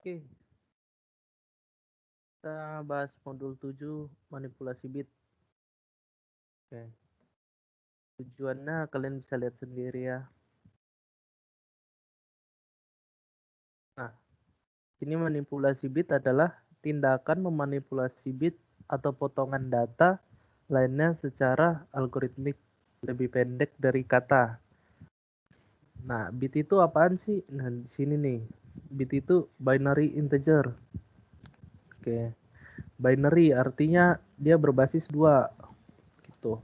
Oke, kita bahas modul 7 manipulasi bit. Oke. Tujuannya kalian bisa lihat sendiri ya. Nah, ini manipulasi bit adalah tindakan memanipulasi bit atau potongan data lainnya secara algoritmik lebih pendek dari kata. Nah, bit itu apaan sih? Nah, di sini nih. Bit itu binary integer. Oke. Binary artinya dia berbasis 2 gitu.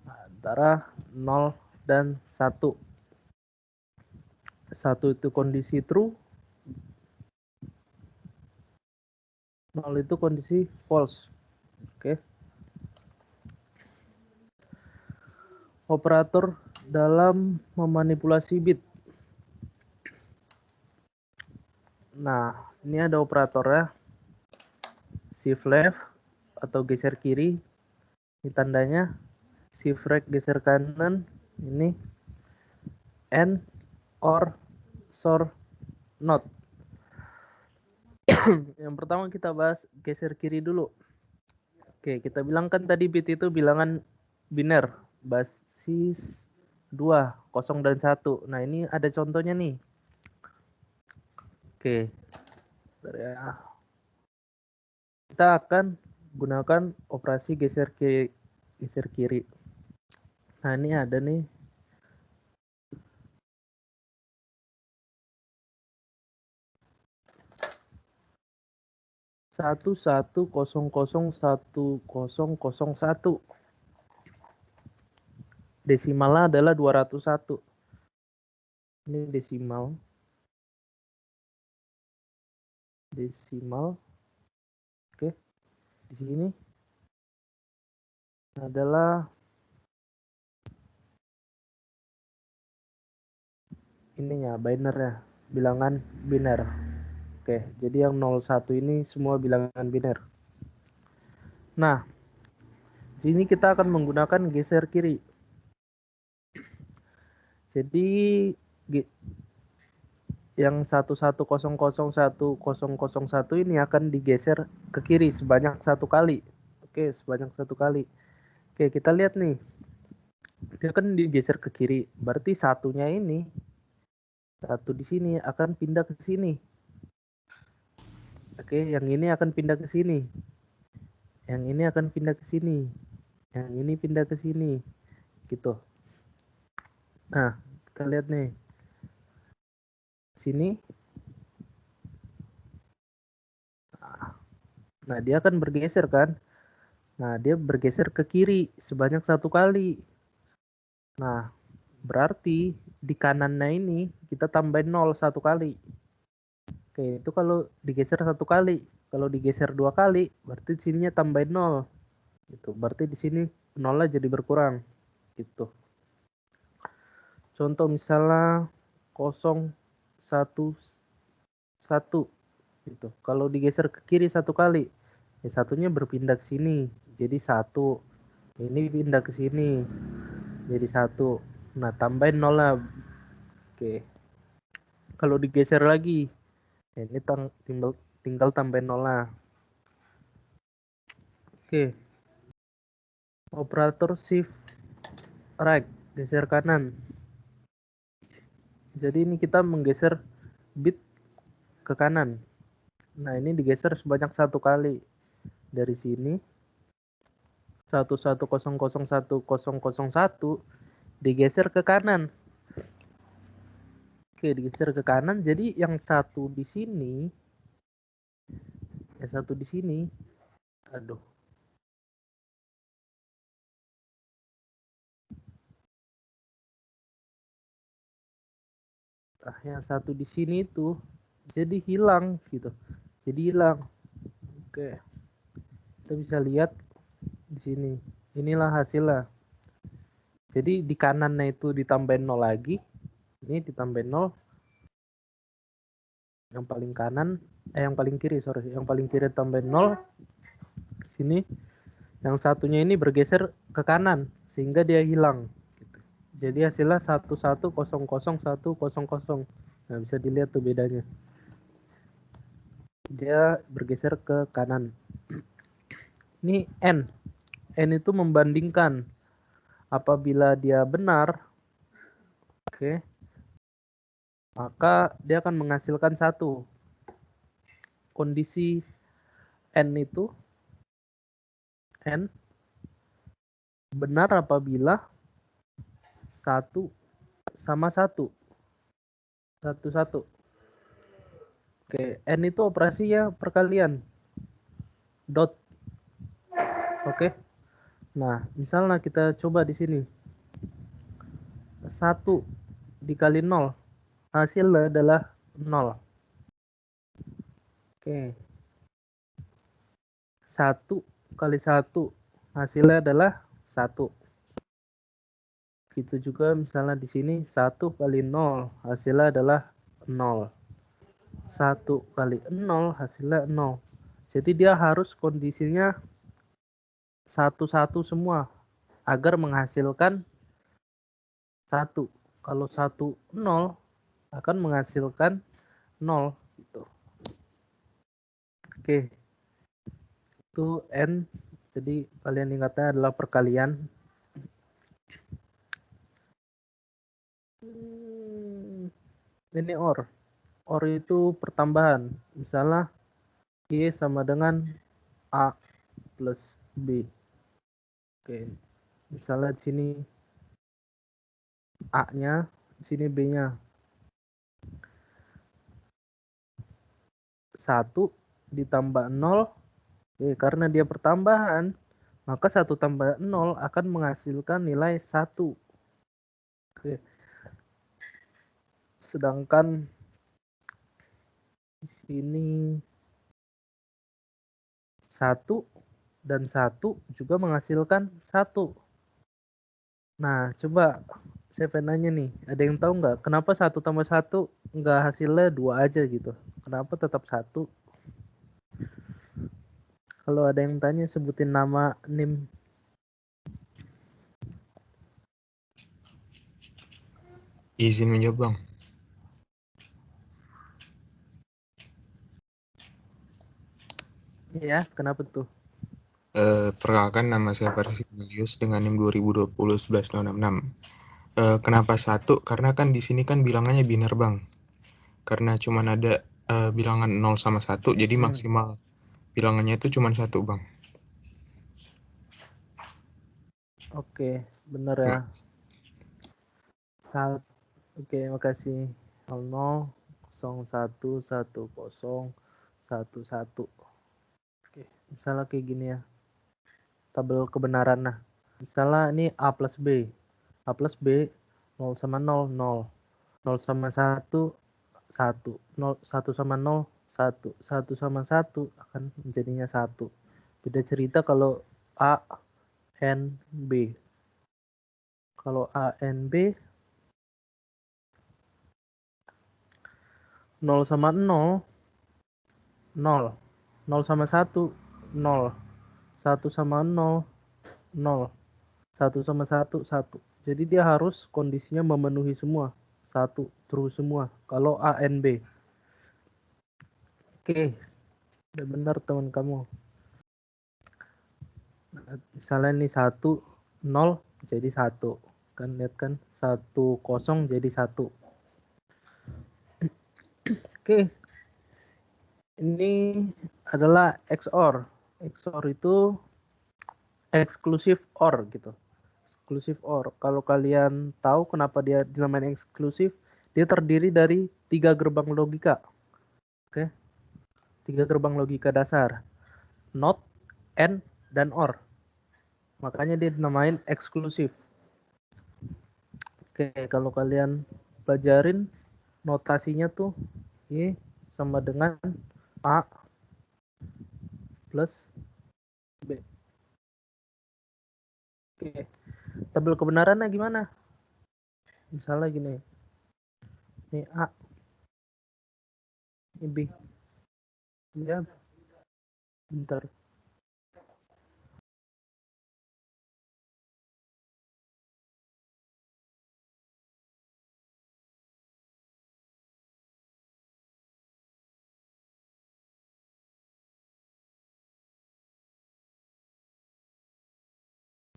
Antara 0 dan 1. 1 itu kondisi true, 0 itu kondisi false. Oke. Operator dalam memanipulasi bit. Nah, ini ada operatornya. Shift left atau geser kiri. Ini tandanya. Shift right geser kanan. Ini and or sort not. Yang pertama kita bahas geser kiri dulu. Oke, kita bilang kan tadi bit itu bilangan biner, basis 2, 0 dan 1. Nah, ini ada contohnya nih. Oke. Kita akan gunakan operasi geser kiri. Nah, ini ada nih. Satu kosong satu. Desimalnya adalah 201. Ini desimal. Oke. Di sini adalah ininya, binernya, bilangan biner. Oke, jadi yang 01 ini semua bilangan biner. Nah, sini kita akan menggunakan geser kiri. Jadi yang 11001001 ini akan digeser ke kiri sebanyak 1 kali. Oke, sebanyak 1 kali. Oke, kita lihat nih. Dia kan digeser ke kiri, berarti satunya ini, satu di sini akan pindah ke sini. Oke, yang ini akan pindah ke sini. Yang ini akan pindah ke sini. Yang ini pindah ke sini. Gitu. Nah, kita lihat nih. Sini. Nah, dia akan bergeser kan? Nah, dia bergeser ke kiri sebanyak 1 kali. Nah, berarti di kanannya ini kita tambahin 0 1 kali. Oke, itu kalau digeser 1 kali. Kalau digeser 2 kali, berarti di sininya tambahin 0. Gitu. Berarti di sini 0-nya jadi berkurang. Gitu. Contoh misalnya 0 1 1 gitu. Kalau digeser ke kiri 1 kali, ya satunya berpindah ke sini jadi 1. Ini pindah ke sini jadi 1. Nah, tambahin 0 lah. Oke. Kalau digeser lagi, ya ini tinggal tambahin 0 lah. Oke. Operator shift right, geser kanan. Jadi ini kita menggeser bit ke kanan. Nah, ini digeser sebanyak 1 kali. Dari sini 11001001 digeser ke kanan. Oke, digeser ke kanan. Jadi yang satu di sini, aduh. Nah, yang satu di sini itu jadi hilang gitu. Jadi hilang. Oke. Kita bisa lihat di sini. Inilah hasilnya. Jadi di kanannya itu ditambahin 0 lagi. Ini ditambahin 0. Yang paling kanan, yang paling kiri, yang paling kiri tambahin 0. Di sini yang satunya ini bergeser ke kanan sehingga dia hilang gitu. Jadi hasilnya 11001000. Nah, bisa dilihat tuh bedanya. dia bergeser ke kanan. Ini N. N itu membandingkan. Apabila dia benar, oke, maka dia akan menghasilkan 1. Kondisi N itu N benar apabila 1 sama 1. 1. Oke, N itu operasinya perkalian. Dot. Oke. Nah, misalnya kita coba di sini. 1 dikali 0. Hasilnya adalah 0. Oke. 1 kali 1. Hasilnya adalah 1. Gitu juga misalnya di sini 1 kali 0. Hasilnya adalah 0. 1 kali 0 hasilnya 0. Jadi dia harus kondisinya 1 semua agar menghasilkan 1. Kalau 1 0 akan menghasilkan 0 gitu. Oke. Itu N. Jadi kalian ingatnya adalah perkalian. Ini OR. OR itu pertambahan. Misalnya Y sama dengan A plus B. Oke. Misalnya di sini A-nya, di sini B-nya. 1 ditambah 0. Karena dia pertambahan, maka 1 tambah 0 akan menghasilkan nilai 1. Oke. Sedangkan di sini 1 dan 1 juga menghasilkan 1. Nah, coba saya pengen nanya nih, ada yang tahu nggak kenapa 1 tambah 1 nggak hasilnya 2 aja gitu? Kenapa tetap 1? Kalau ada yang tanya, sebutin nama NIM. Izin menjawab, Bang. Ya, kenapa tuh? Perkenalkan, nama saya Persis Julius dengan NIM 2020 11066. Kenapa 1? Karena kan di sini kan bilangannya biner, Bang. Karena cuma ada bilangan 0 sama 1, jadi maksimal bilangannya itu cuma 1, Bang. Oke, bener ya. Oke, makasih. 00 01 10 11. Oke, misalnya kayak gini ya. Tabel kebenaran. Nah, misalnya ini A plus B. A plus B 0 sama 0, 0. 0 sama 1, 1. 0, 1 sama 0, 1. 1 sama 1 akan menjadinya 1. Beda cerita kalau A, N, B. Kalau A, N, B 0 sama 0, 0. 0 sama 1, 0. 1 sama 0, 0. 1 sama 1, 1. Jadi dia harus kondisinya memenuhi semua. 1 terus semua. Kalau A, N, B. Oke, udah benar teman kamu. Misalnya ini 1, 0 jadi 1. Kan lihat kan 1, 0 jadi 1. Oke. Ini adalah XOR. XOR itu eksklusif OR gitu. Eksklusif OR. Kalau kalian tahu kenapa dia dinamakan eksklusif, dia terdiri dari 3 gerbang logika. Oke. 3 gerbang logika dasar. NOT, AND, dan OR. Makanya dia dinamain eksklusif. Oke, kalau kalian pelajarin notasinya tuh Y sama dengan A plus B. Oke, tabel kebenarannya gimana? Misalnya gini, ini A, ini B. Ya, bentar.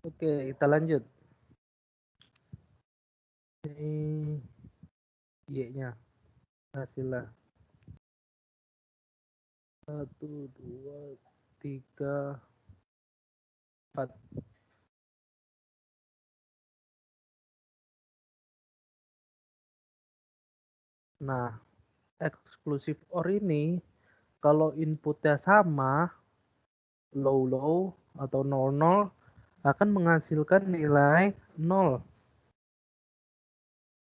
Oke, kita lanjut. Ini Y-nya hasilnya 1, 2, 3, 4. Nah, exclusive OR ini kalau inputnya sama, low atau 00, akan menghasilkan nilai 0.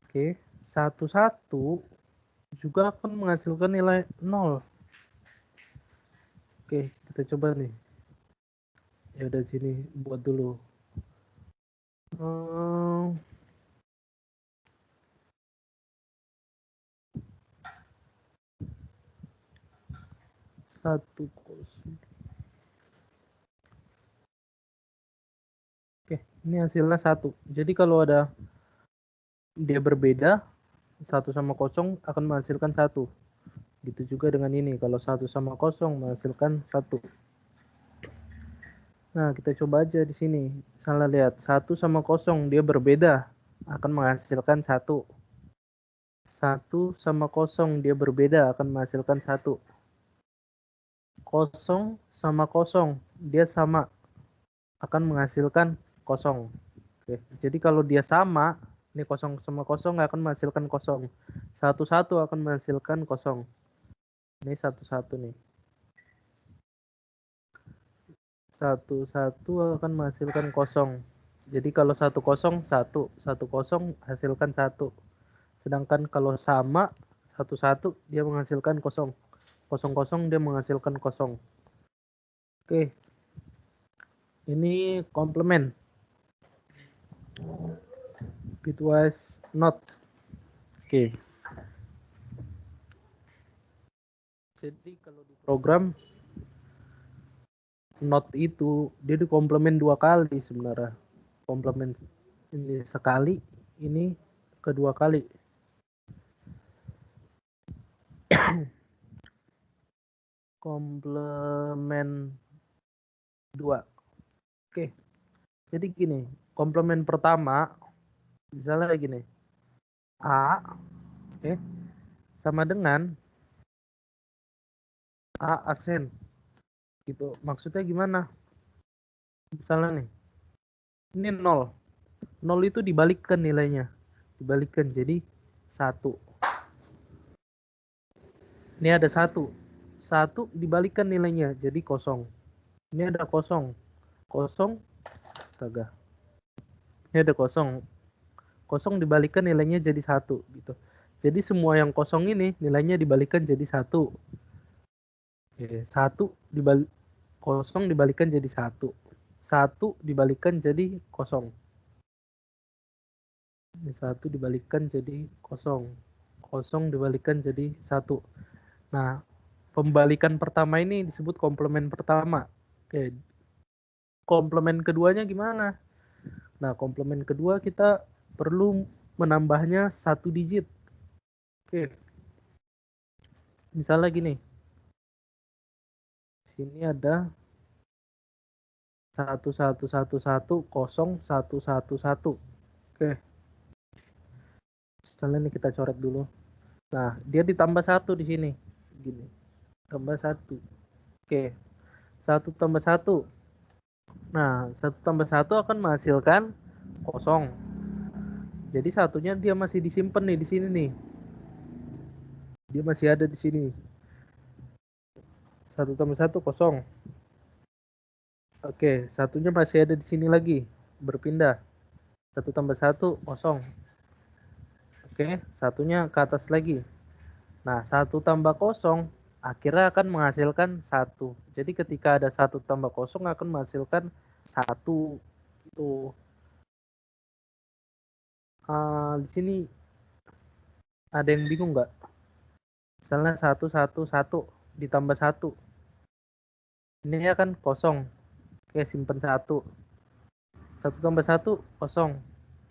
Oke, 11 juga akan menghasilkan nilai 0. Oke, kita coba nih. Ya udah, sini buat dulu. 1, 0. Oke, ini hasilnya 1. Jadi kalau ada dia berbeda, 1 sama 0 akan menghasilkan 1. Gitu juga dengan ini, kalau 1 sama 0 menghasilkan 1. Nah, kita coba aja di sini. Misalnya lihat, 1 sama 0 dia berbeda, akan menghasilkan 1. 1 sama 0 dia berbeda, akan menghasilkan 1. 0 sama 0 dia sama, akan menghasilkan 0. Oke, jadi kalau dia sama, ini 0 sama 0 akan menghasilkan 0. 1 akan menghasilkan 0. Ini 1 nih. 1 akan menghasilkan 0. Jadi kalau 1 0 hasilkan 1. Sedangkan kalau sama 1 dia menghasilkan 0. 0 dia menghasilkan 0. Oke. Ini komplement. Bitwise not. Oke. Jadi kalau di program not itu dia dikomplement 2 kali sebenarnya. Komplement ini sekali, ini kedua kali. Komplement 2. Oke. Jadi gini, komplement pertama misalnya gini. A sama dengan A aksen. Gitu. Maksudnya gimana? Misalnya nih. Ini 0. 0 itu dibalikkan nilainya. Dibalikkan jadi 1. Ini ada 1. 1 dibalikkan nilainya jadi 0. Ini ada 0. 0. Astaga. Ini ada 0. 0 dibalikkan nilainya jadi 1 gitu. Jadi semua yang 0 ini nilainya dibalikkan jadi 1. 1 dibalik 0 dibalikkan jadi 1. 1 dibalikkan jadi 0. Ini 1 dibalikkan jadi 0. 0 dibalikkan jadi 1. Nah, pembalikan pertama ini disebut komplement pertama. Oke. Komplement keduanya gimana? Nah, komplement kedua kita perlu menambahnya 1 digit. Oke. Misalnya gini. Sini ada 11111011. Oke. Misalnya ini kita coret dulu. Nah, dia ditambah 1 di sini. Gini. Tambah 1. Oke. 1 tambah 1. Nah, 1 tambah 1 akan menghasilkan 0. Jadi satunya dia masih disimpan nih di sini nih. Dia masih ada di sini. 1 tambah 1 0. Oke, satunya masih ada di sini lagi. Berpindah. 1 tambah 1 0. Oke, satunya ke atas lagi. Nah, 1 tambah 0 akhirnya akan menghasilkan 1. Jadi ketika ada 1 tambah 0 akan menghasilkan 1. Itu. Di sini ada yang bingung nggak? Misalnya 111 ditambah 1. Ini akan 0. Oke, simpan 1. 1 tambah 1 0.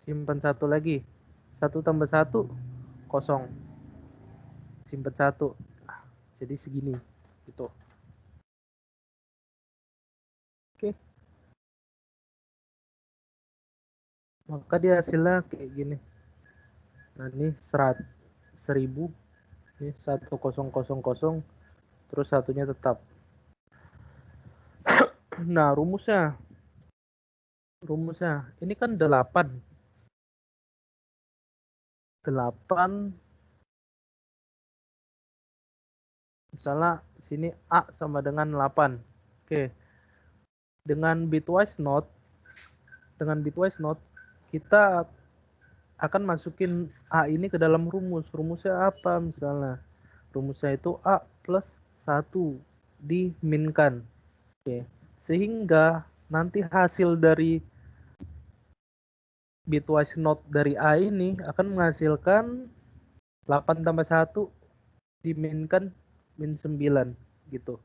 Simpan 1 lagi. 1 tambah 1 0. Simpan 1. Jadi segini. Gitu. Oke. maka dia hasilnya kayak gini. Nah ini 1000, ini 1000, terus satunya tetap. Nah rumusnya ini kan 8 misalnya sini A sama dengan 8. Oke. Dengan bitwise note kita akan masukin A ini ke dalam rumus. Rumusnya apa misalnya? Rumusnya itu A plus 1 diminkan. Oke. Sehingga nanti hasil dari bitwise note dari A ini akan menghasilkan 8 tambah 1 diminkan min 9 gitu.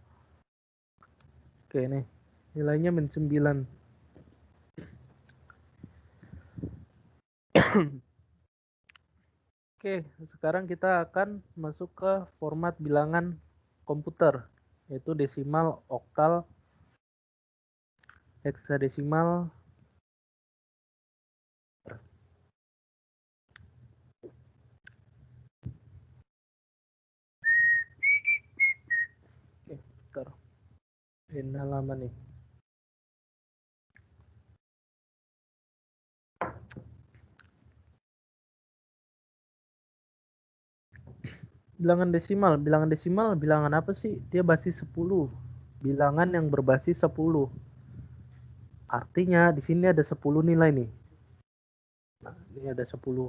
Oke nih. Nilainya min 9. Oke, sekarang kita akan masuk ke format bilangan komputer, yaitu desimal, oktal, heksadesimal. Oke, bentar. Ini halaman nih. Bilangan desimal, bilangan apa sih? Dia basis 10. Bilangan yang berbasis 10. Artinya di sini ada 10 nilai nih. Nah, ini ada 10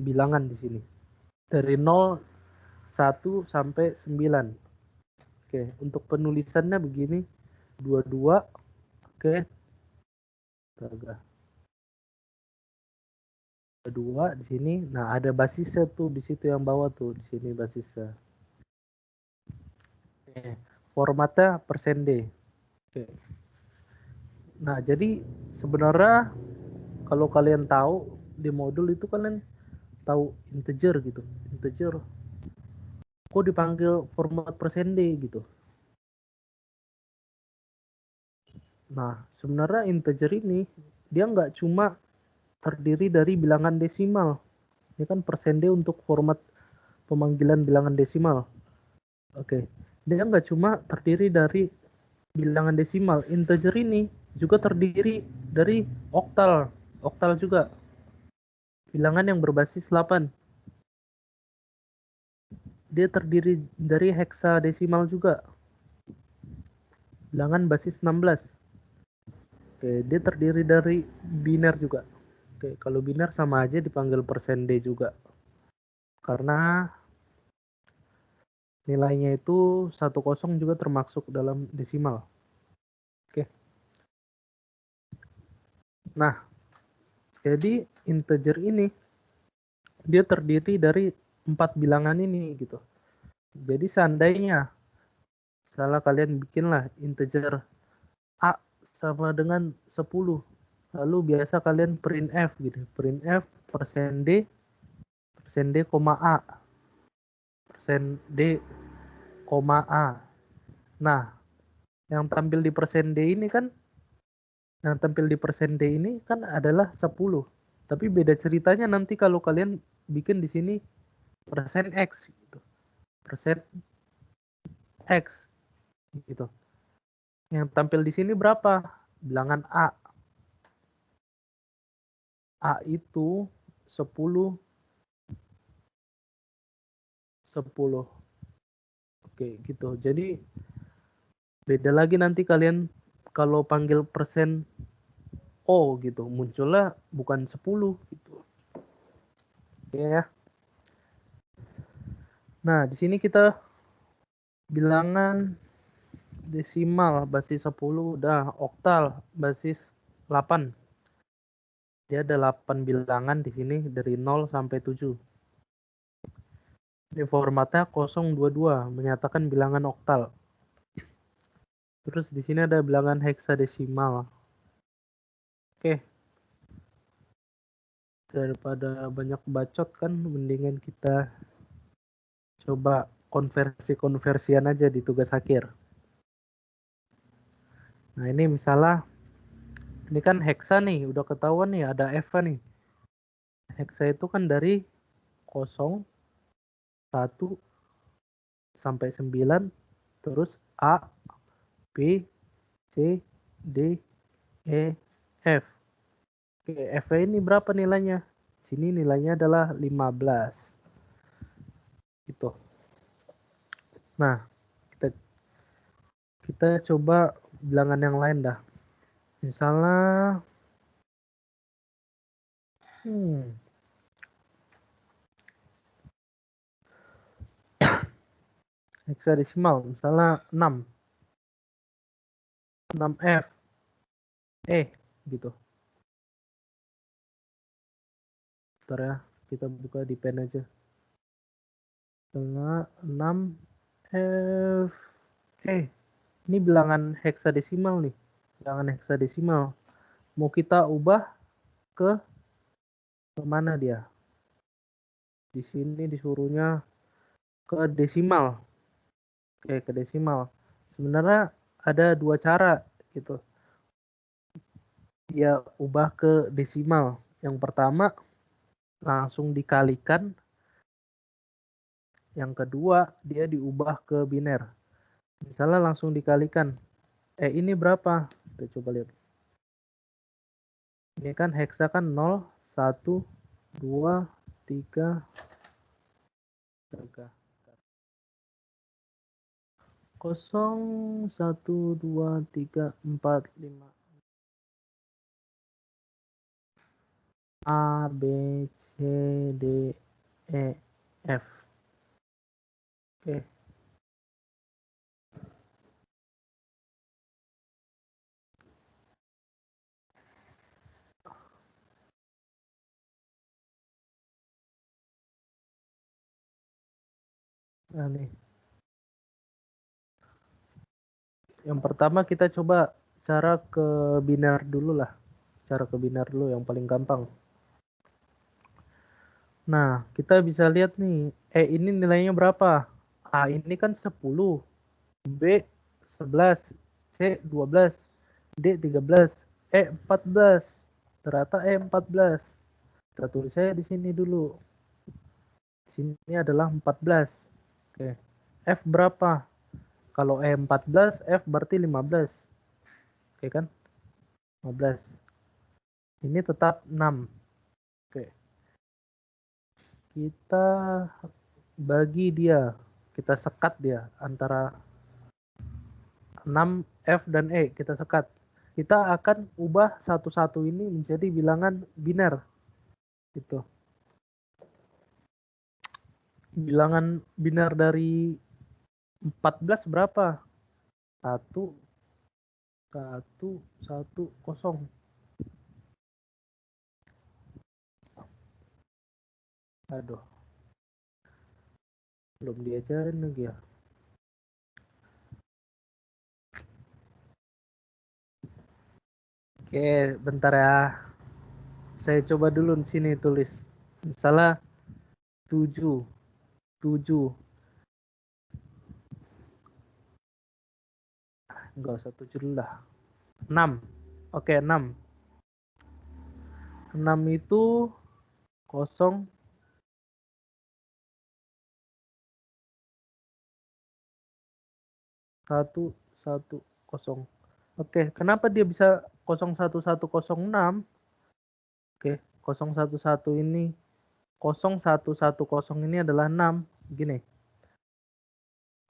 bilangan di sini. Dari 0, 1 sampai 9. Oke, untuk penulisannya begini. 22. Oke. Bentar, 2 di sini. Nah, ada basisnya tuh di situ yang bawah tuh, di sini basisnya. Oke. Formatnya %D. Oke. Nah, jadi sebenarnya kalau kalian tahu di modul itu kalian tahu integer gitu. Integer kok dipanggil format %D gitu. Nah, sebenarnya integer ini dia nggak cuma terdiri dari bilangan desimal. Ini kan %D untuk format pemanggilan bilangan desimal. Oke. Dia nggak cuma terdiri dari bilangan desimal. Integer ini juga terdiri dari oktal. Oktal juga. Bilangan yang berbasis 8. Dia terdiri dari heksadesimal juga. Bilangan basis 16. Oke, dia terdiri dari biner juga. Oke, kalau biner sama aja dipanggil %D juga. Karena nilainya itu 10 juga termasuk dalam desimal. Oke. Nah, jadi integer ini dia terdiri dari 4 bilangan ini gitu. Jadi seandainya misalnya kalian bikinlah integer A sama dengan 10. Lalu biasa kalian printf gitu. Printf %D koma A. %D koma A. Nah, yang tampil di %D ini kan adalah 10. Tapi beda ceritanya nanti kalau kalian bikin di sini %X gitu. %X gitu. Yang tampil di sini berapa? Bilangan A. A itu 10. Oke, gitu. Jadi beda lagi nanti kalian kalau panggil persen O gitu, munculnya bukan 10 gitu. Oke ya. Nah, di sini kita bilangan desimal basis 10 udah, oktal basis 8. Dia ada 8 bilangan di sini dari 0 sampai 7. Ini formatnya 022 menyatakan bilangan oktal. Terus di sini ada bilangan heksadesimal. Oke. Daripada banyak bacot kan mendingan kita coba konversi-konversian aja di tugas akhir. Nah, ini misalnya ini kan heksa nih, udah ketahuan nih ada F nih. Heksa itu kan dari 0, 1, sampai 9, terus A, B, C, D, E, F. Oke, F ini berapa nilainya? Sini nilainya adalah 15. Gitu. Nah, kita coba bilangan yang lain dah. Misalnya heksadesimal, misalnya 6F, gitu. Bentar ya, kita buka di pen aja. Misalnya 6F, ini bilangan heksadesimal nih, bilangan heksadesimal. Mau kita ubah ke mana dia? Di sini disuruhnya ke desimal. Oke, ke desimal. Sebenarnya ada dua cara gitu. Dia ubah ke desimal. Yang pertama langsung dikalikan. Yang kedua dia diubah ke biner. Misalnya langsung dikalikan. Ini berapa? Kita coba lihat. Ini kan heksa kan 0, 1, 2, 3, 0, 1, 2, 3, 4, 5. A, B, C, D, E, F. Oke. Nah, nih. Yang pertama kita coba cara ke biner dulu lah. Cara ke biner dulu yang paling gampang. Nah, kita bisa lihat nih, ini nilainya berapa? A ini kan 10, B 11, C 12, D 13, E 14. Ternyata E 14. Kita tulis saya di sini dulu. Sini adalah 14. Oke. F berapa? Kalau E 14, F berarti 15. Oke kan? 15. Ini tetap 6. Oke. Kita bagi dia. Kita sekat dia antara 6, F dan E. Kita sekat. Kita akan ubah satu-satu ini menjadi bilangan biner. Gitu. Bilangan biner dari 14 berapa? 1, 1, 1, 0. Aduh. Belum diajarin lagi ya. Oke, bentar ya. Saya coba dulu di sini tulis. Misalnya 7. 7. Enggak usah 7 dulu lah. 6. Oke, 6. 6 itu 0, 1, 1, 0. Oke, kenapa dia bisa 0, 1, 1, 0, 6? Oke, 0, 1, 1 ini 0, 1, 1, 0 ini adalah 6. Gini.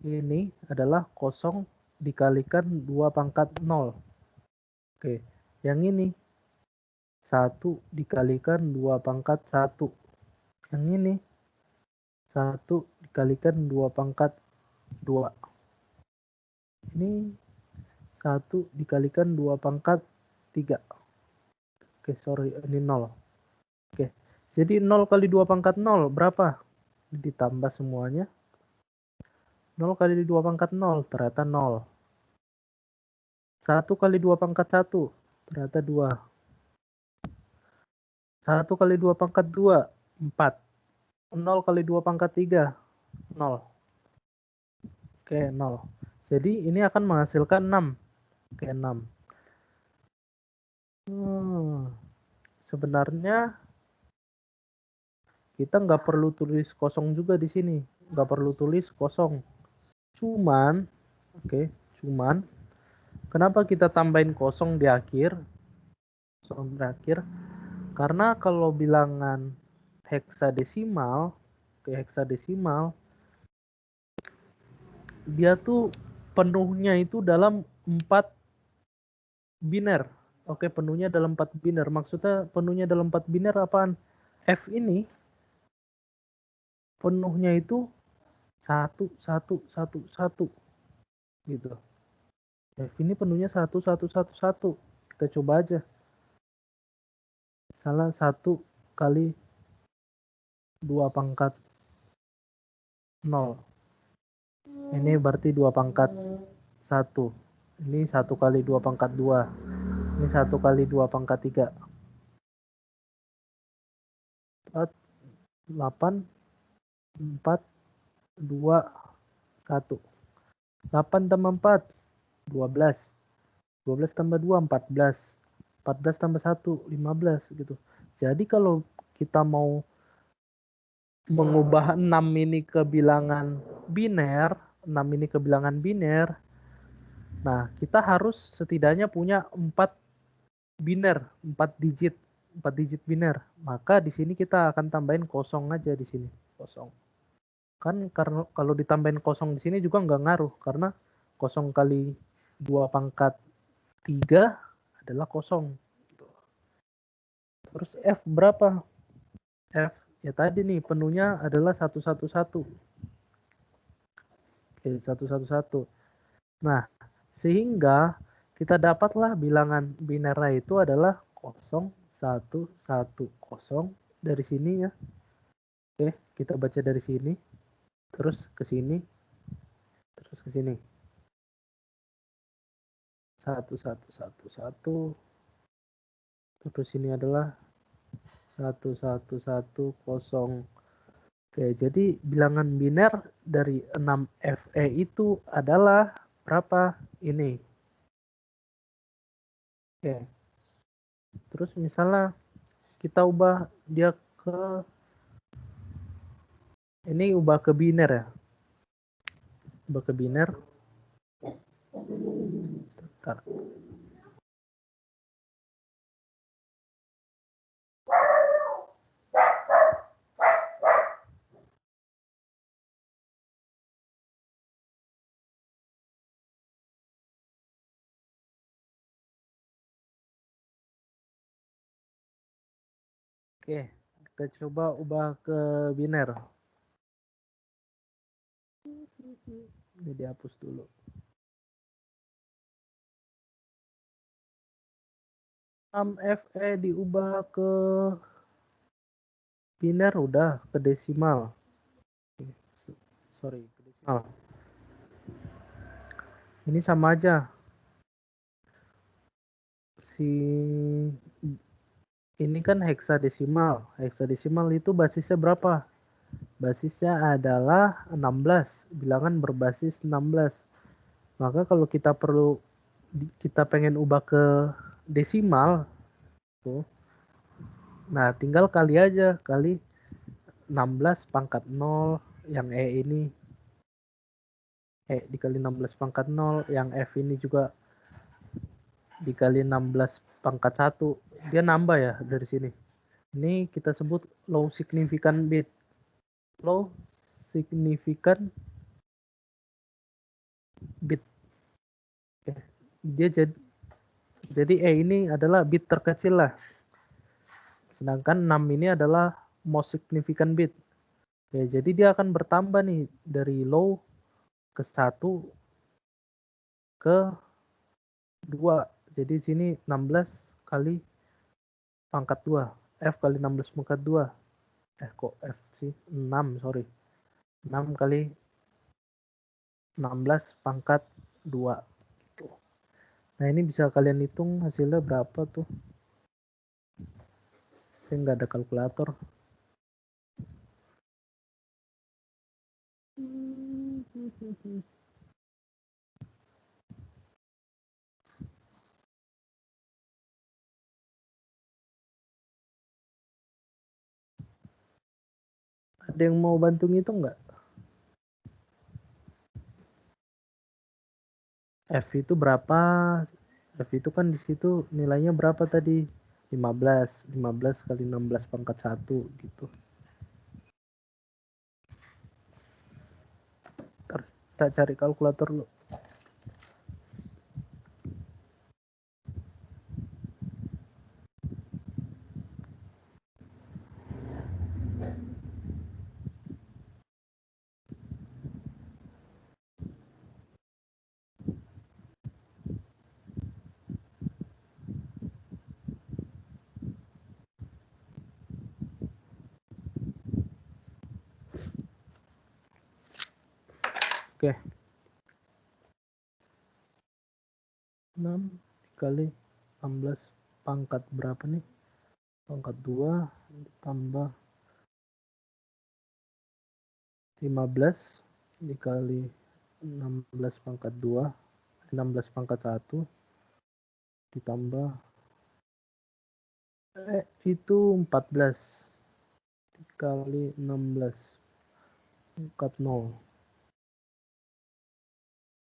Ini adalah 0 dikalikan 2 pangkat 0. Oke, yang ini 1 dikalikan 2 pangkat 1. Yang ini 1 dikalikan 2 pangkat 2. Ini 1 dikalikan 2 pangkat 3. Oke, sorry, ini 0. Oke, jadi 0 kali 2 pangkat 0 berapa? Ditambah semuanya. 0 kali 2 pangkat 0, ternyata 0. 1 kali 2 pangkat 1, ternyata 2. 1 kali 2 pangkat 2, 4. 0 kali 2 pangkat 3, 0. Oke, 0. Jadi ini akan menghasilkan 6. Oke, 6. Sebenarnya kita nggak perlu tulis kosong juga di sini, nggak perlu tulis kosong. Cuman, cuman kenapa kita tambahin kosong di akhir? Kosong terakhir, karena kalau bilangan heksadesimal, dia tuh penuhnya itu dalam 4 biner. Oke, penuhnya dalam 4 biner. Maksudnya penuhnya dalam 4 biner apaan? F ini penuhnya itu 1, 1, 1, 1. Gitu. F ini penuhnya 1, 1, 1, 1. Kita coba aja. Salah 1 kali 2 pangkat 0. Ini berarti 2 pangkat 1. Ini 1 kali 2 pangkat 2. Ini 1 kali 2 pangkat 3. 4, 8, 4, 2, 1. 8 tambah 4, 12. 12 tambah 2, 14. 14 tambah 1, 15 gitu. Jadi kalau kita mau mengubah 6 ini ke bilangan biner, 6 ini ke bilangan biner, nah kita harus setidaknya punya 4 biner, 4 digit biner. Maka di sini kita akan tambahin kosong aja di sini, kosong. Kan karena kalau ditambahin kosong di sini juga nggak ngaruh, karena kosong kali 2 pangkat 3 adalah kosong. Terus F berapa? F ya tadi nih penuhnya adalah 111. Oke, 111. Nah, sehingga kita dapatlah bilangan binernya itu adalah 0, 1, 1, 0 dari sini ya. Oke, kita baca dari sini, terus ke sini, terus ke sini. 1, 1, 1, 1. Terus ini adalah 1, 1, 1, 0. Oke, jadi bilangan biner dari 6FE itu adalah berapa? Ini. Oke. Terus misalnya kita ubah dia ke ini, ubah ke biner ya. Ubah ke biner. Bentar. Oke, kita coba ubah ke biner. Ini dihapus dulu. 6FE diubah ke biner, udah ke desimal. Sorry, ke desimal. Ini sama aja. Ini kan heksadesimal. Heksadesimal itu basisnya berapa? Basisnya adalah 16. Bilangan berbasis 16. Maka kalau kita pengen ubah ke desimal tuh. Nah, tinggal kali aja, kali 16 pangkat 0 yang E ini. Dikali 16 pangkat 0, yang F ini juga dikali 16 pangkat 1. Dia nambah ya dari sini. Ini kita sebut low significant bit. Low significant bit. Dia jadi E ini adalah bit terkecil lah. Sedangkan 6 ini adalah most significant bit. Ya, jadi dia akan bertambah nih dari low ke 1 ke 2. Jadi sini 16 kali pangkat 2. F kali 16 pangkat 2. Kok F sih? 6, sorry. 6 kali 16 pangkat 2. Gitu. Nah, ini bisa kalian hitung hasilnya berapa tuh. Saya nggak ada kalkulator. Ada yang mau bantu ngitung nggak? F itu berapa? F itu kan di situ nilainya berapa tadi? 15. 15 kali 16 pangkat 1 gitu. Kita cari kalkulator dulu. Oke. 6 dikali 16 pangkat berapa nih? Pangkat 2 tambah 15 dikali 16 pangkat 2, 16 pangkat 1 ditambah itu 14 dikali 16 pangkat 0.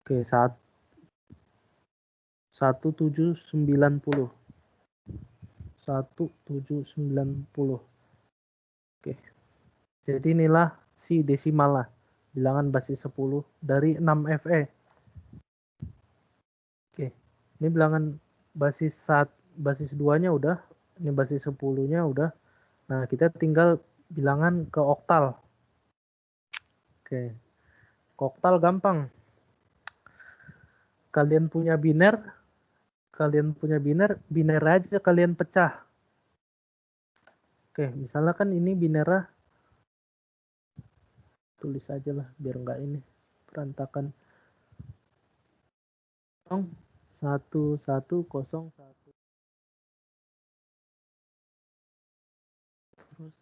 Oke, 1790. 1790. Oke. Jadi inilah si desimal lah. Bilangan basis 10 dari 6 FE. Oke. Ini bilangan basis 2-nya udah, ini basis 10-nya udah. Nah, kita tinggal bilangan ke oktal. Oke. Ke oktal gampang. Kalian punya biner aja kalian pecah. Oke, misalnya kan ini binernya, tulis aja lah biar nggak ini berantakan. 1101 terus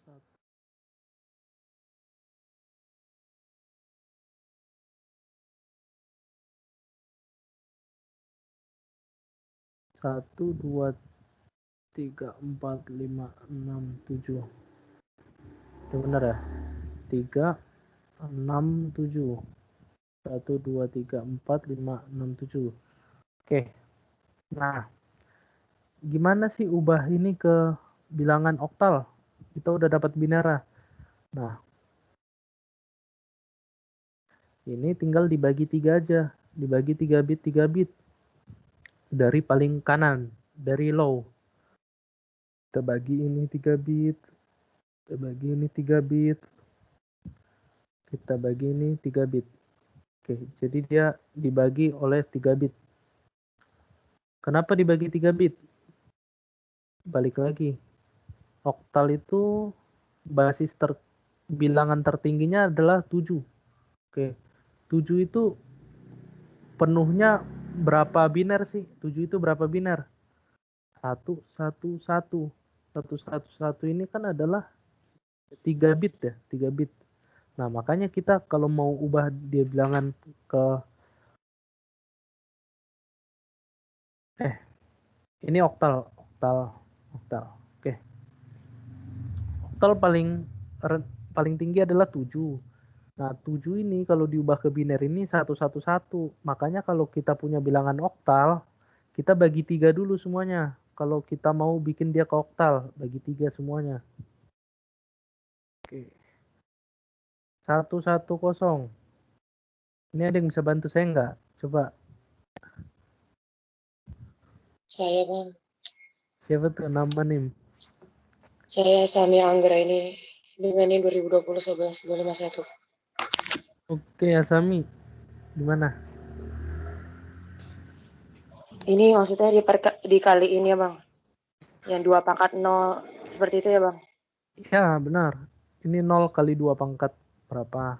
1 2 3 4 5 6 7. Itu benar ya? 3 6 7. 1 2 3 4 5 6 7. Oke. Nah, gimana sih ubah ini ke bilangan oktal? Kita udah dapat binara. Nah, ini tinggal dibagi 3 aja. Dibagi 3 bit 3 bit. Dari paling kanan, dari low. Kita bagi ini 3 bit. Kita bagi ini 3 bit. Kita bagi ini 3 bit. Oke, jadi dia dibagi oleh 3 bit. Kenapa dibagi 3 bit? Balik lagi. Oktal itu basis bilangan tertingginya adalah 7. Oke. 7 itu penuhnya berapa biner sih? 7 itu berapa biner? 1 1 1. 1 1 1 ini kan adalah 3 bit ya, 3 bit. Nah, makanya kita kalau mau ubah dia bilangan ke ini oktal. Oke. Oktal paling tinggi adalah 7. Nah, 7 ini kalau diubah ke biner ini 111. Makanya kalau kita punya bilangan oktal, kita bagi 3 dulu semuanya. Kalau kita mau bikin dia ke oktal, bagi 3 semuanya. Oke. 110. Ini ada yang bisa bantu saya nggak? Coba. Saya, Bang. Siapa tuh nama nih? Saya Samia Anggra ini dengan ini 2020 11 251. Oke, Asami. Gimana? Ini maksudnya dikaliin ya, Bang. Yang 2 pangkat 0 seperti itu ya, Bang. Ya, benar. Ini 0 kali 2 pangkat berapa?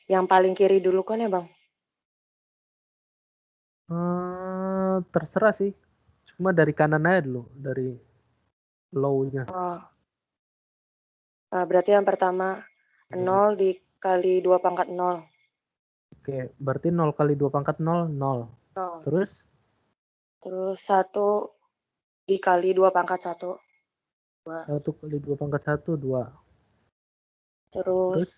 Yang paling kiri dulu kan ya, Bang? Terserah sih. Cuma dari kanan aja dulu, dari low-nya. Oh. Berarti yang pertama 0 dikali 2 pangkat 0. Oke, berarti 0 kali 2 pangkat 0, 0. 0. Terus? Terus 1 dikali 2 pangkat 1. 1 kali 2 pangkat 1, 2. Terus Terus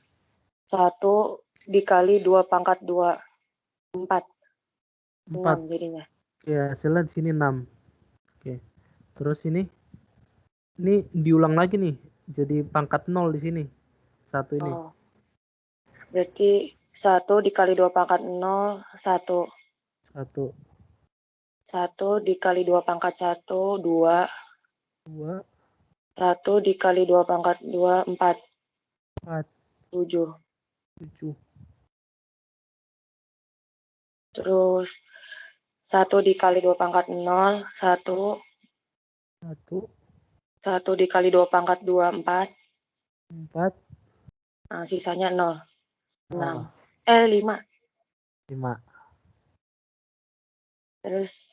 1 dikali 2 pangkat 2, 4. 6 4. jadinya. Ya, hasilnya di sini 6. Oke. Terus ini diulang lagi nih. Jadi pangkat 0 di sini. 1 ini. Oh. Berarti 1 dikali 2 pangkat 0, 1. 1. 1 dikali 2 pangkat 1, 2. 2. 1 dikali 2 pangkat 2, 4. 4. 7. 7. Terus 1 dikali 2 pangkat 0, 1. 1. 1 dikali 2 pangkat 2, 4. 4. Nah, sisanya 0. 6. 5. 5. 5. Terus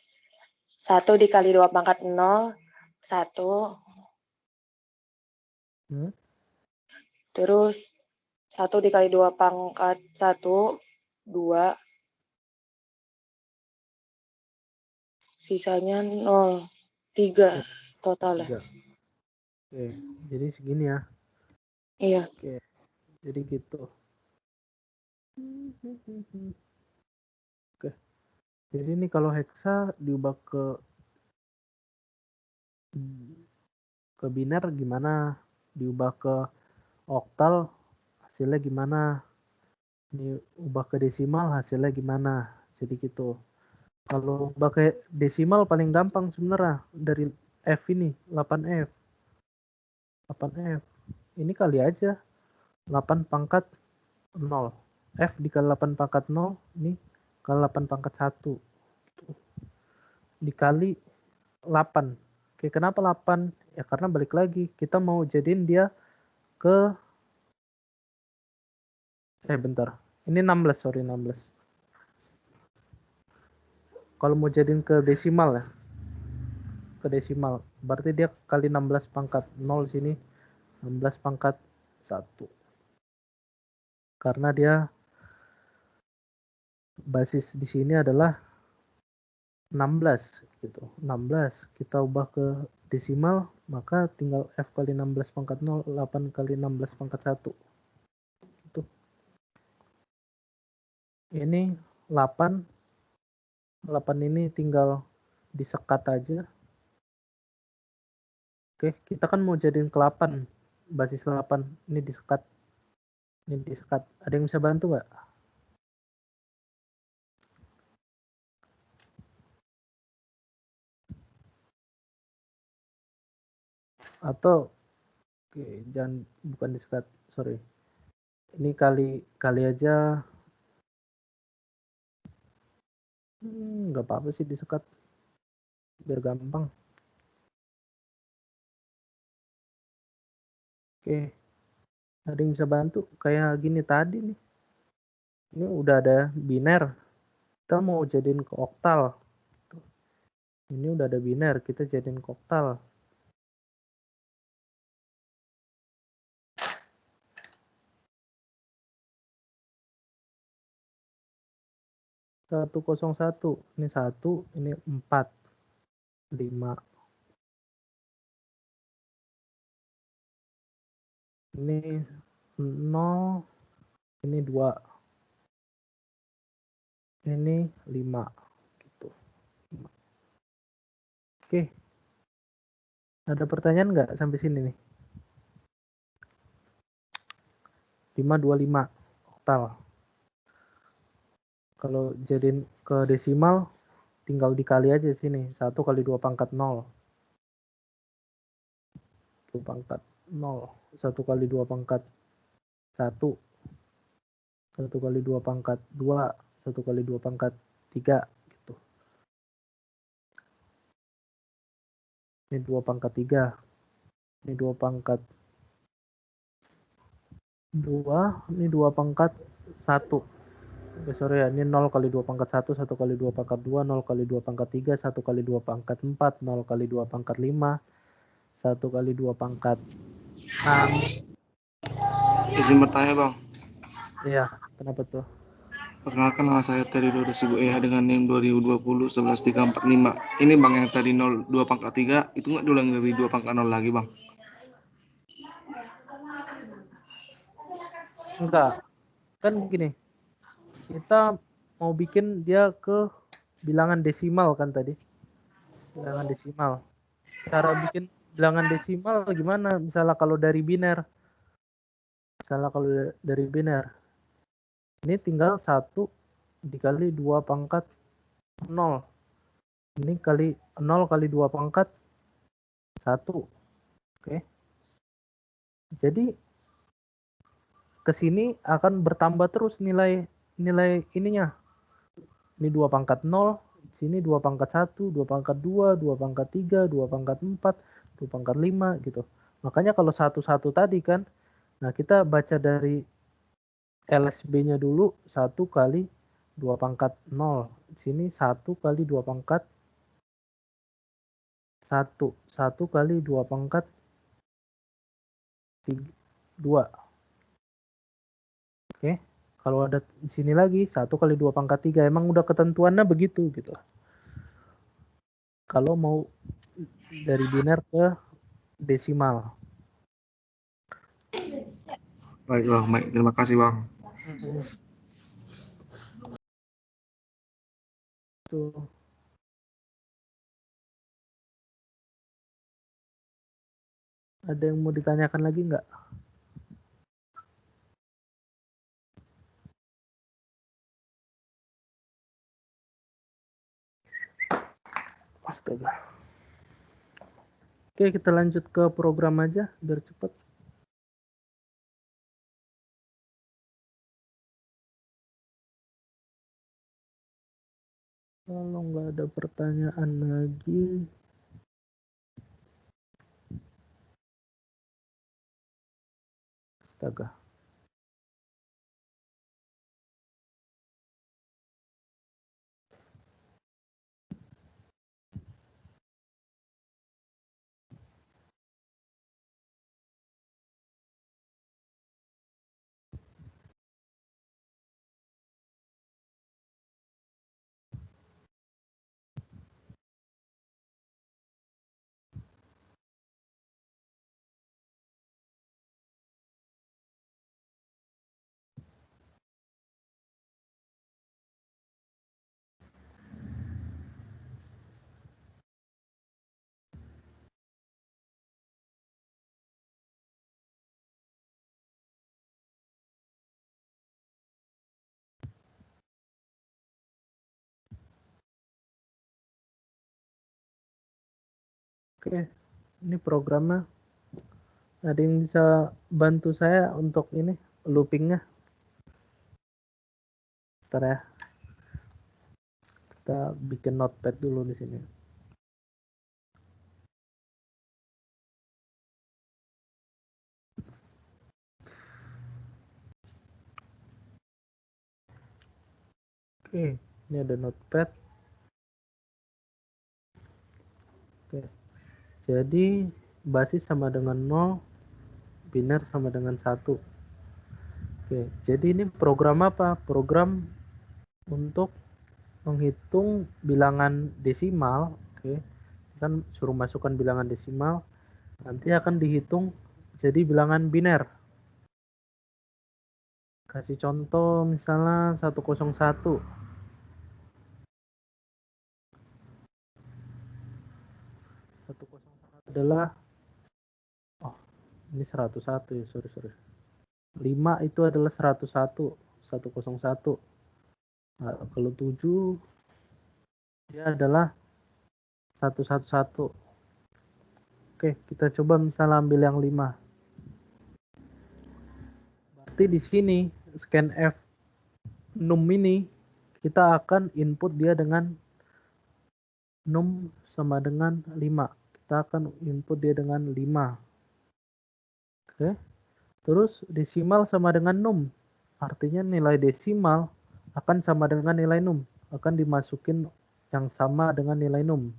1 dikali 2 pangkat 0, 1. Terus 1 dikali 2 pangkat 1, 2. Sisanya 0. 3 totalnya. 3. Oke, jadi segini ya. Iya. Oke, jadi gitu. Oke, jadi ini kalau hexa diubah ke biner gimana? Diubah ke oktal hasilnya gimana? Ini ubah ke desimal hasilnya gimana? Jadi gitu. Kalau ubah ke desimal paling gampang sebenarnya dari F ini 8F. 8F. Ini kali aja 8 pangkat 0. F dikali 8 pangkat 0 ini kali 8 pangkat 1 dikali 8. Oke, kenapa 8? Ya karena balik lagi kita mau jadiin dia ke bentar. Ini 16, sorry 16. Kalau mau jadiin ke desimal ya. Ke desimal. Berarti dia kali 16 pangkat 0 sini 16 pangkat 1. Karena dia basis di sini adalah 16 gitu. 16 kita ubah ke desimal maka tinggal F kali 16 pangkat 0 8 kali 16 pangkat 1 gitu. Ini 8 ini tinggal disekat aja. Oke, kita kan mau jadiin ke 8 basis 8 ini disekat. Ada yang bisa bantu nggak? Atau oke, jangan, bukan disekat, sorry. Ini kali aja. Nggak apa-apa sih disekat biar gampang. Oke, ada yang bisa bantu kayak gini tadi nih. Ini udah ada biner, kita mau jadiin ke oktal. Ini udah ada biner, kita jadiin ke oktal. Satu kosong satu, ini 1, ini 4, 5. Ini 0, ini 2, ini 5 gitu. Oke, ada pertanyaan nggak sampai sini nih? 525 oktal. Kalau jadiin ke desimal tinggal dikali aja sini 1 kali 2 pangkat 0. 2 pangkat 0, 1 kali 2 pangkat 1, 1 kali 2 pangkat 2, 1 kali 2 pangkat 3 gitu. Ini 2 pangkat 3, ini 2 pangkat 2, ini 2 pangkat 1. Sorry ya, ini 0 kali 2 pangkat 1, 1 kali 2 pangkat 2, 0 kali 2 pangkat 3, 1 kali 2 pangkat 4, 0 kali 2 pangkat 5, 1 kali 2 pangkat 6. Izin bertanya bang. Iya, kenapa tuh? Perkenalkan nama saya Teddy Dodosibu EH dengan NIM 2020 11345. Ini bang yang tadi 02 pangkat 3 itu nggak diulang dari 2 pangkat 0 lagi bang? Enggak. Kan gini. Kita mau bikin dia ke bilangan desimal kan tadi. Bilangan desimal. Cara bikin bilangan desimal gimana? Misalnya kalau dari biner. Ini tinggal 1 dikali 2 pangkat 0. Ini kali 0 kali 2 pangkat 1. Oke. Jadi ke sini akan bertambah terus nilai ininya. Ini 2 pangkat 0, sini 2 pangkat 1, 2 pangkat 2, 2 pangkat 3, 2 pangkat 4, 2 pangkat 5 gitu. Makanya kalau 1 tadi kan, nah kita baca dari LSB-nya dulu 1 kali 2 pangkat 0. Sini 1 kali 2 pangkat 1. 1 kali 2 pangkat 2. Oke. Kalau ada di sini lagi 1 kali 2 pangkat 3. Emang udah ketentuannya begitu gitu. Kalau mau dari biner ke desimal. Baik Bang, baik. Terima kasih Bang. Tuh. Ada yang mau ditanyakan lagi nggak? Astaga. Oke, kita lanjut ke program aja biar cepat. Kalau nggak ada pertanyaan lagi, astaga. Oke, ini programnya. Ada yang bisa bantu saya untuk ini loopingnya? Bentar ya. Kita bikin notepad dulu di sini. Oke, ini ada notepad. Oke. Jadi basis sama dengan 0, biner sama dengan 1. Oke, jadi ini program apa? Program untuk menghitung bilangan desimal. Oke, kan suruh masukkan bilangan desimal, nanti akan dihitung jadi bilangan biner. Kasih contoh misalnya 101. 101 adalah, oh ini 101 ya, sorry. 5 itu adalah 101. 101. Nah, kalau 7 dia adalah 111. Oke, kita coba misalnya ambil yang 5. Berarti di sini scanf num ini kita akan input dia dengan num sama dengan 5. Kita akan input dia dengan 5. Oke. Terus desimal sama dengan num. Artinya nilai desimal akan sama dengan nilai num. Akan dimasukin yang sama dengan nilai num.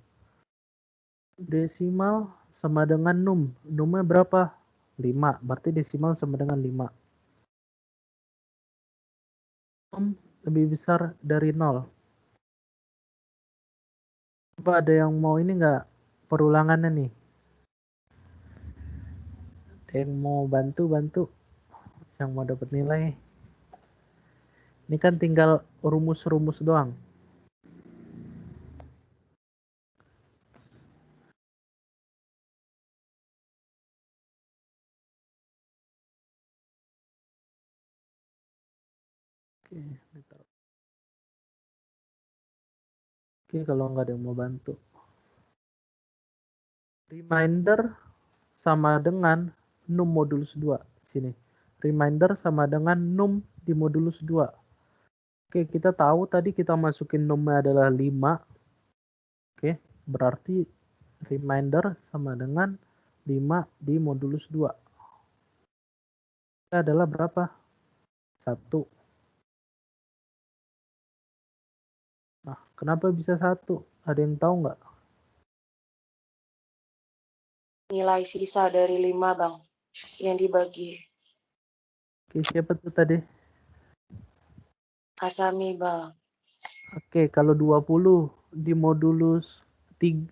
Desimal sama dengan num. Numnya berapa? 5. Berarti desimal sama dengan 5. Num lebih besar dari 0. Coba ada yang mau ini nggak perulangannya nih? Ada yang mau bantu? yang mau dapat nilai. Ini kan tinggal rumus-rumus doang. Oke, Oke, kalau nggak ada yang mau bantu. Reminder sama dengan num modulus 2. Sini. Reminder sama dengan num di modulus 2. Oke, kita tahu tadi kita masukin numnya adalah 5. Oke, berarti reminder sama dengan 5 di modulus 2. Itu adalah berapa? 1. Nah, kenapa bisa 1? Ada yang tahu nggak? Nilai sisa dari 5, Bang, yang dibagi. Oke, siapa tuh tadi? Asami, Bang. Oke, kalau 20 di modulus 3.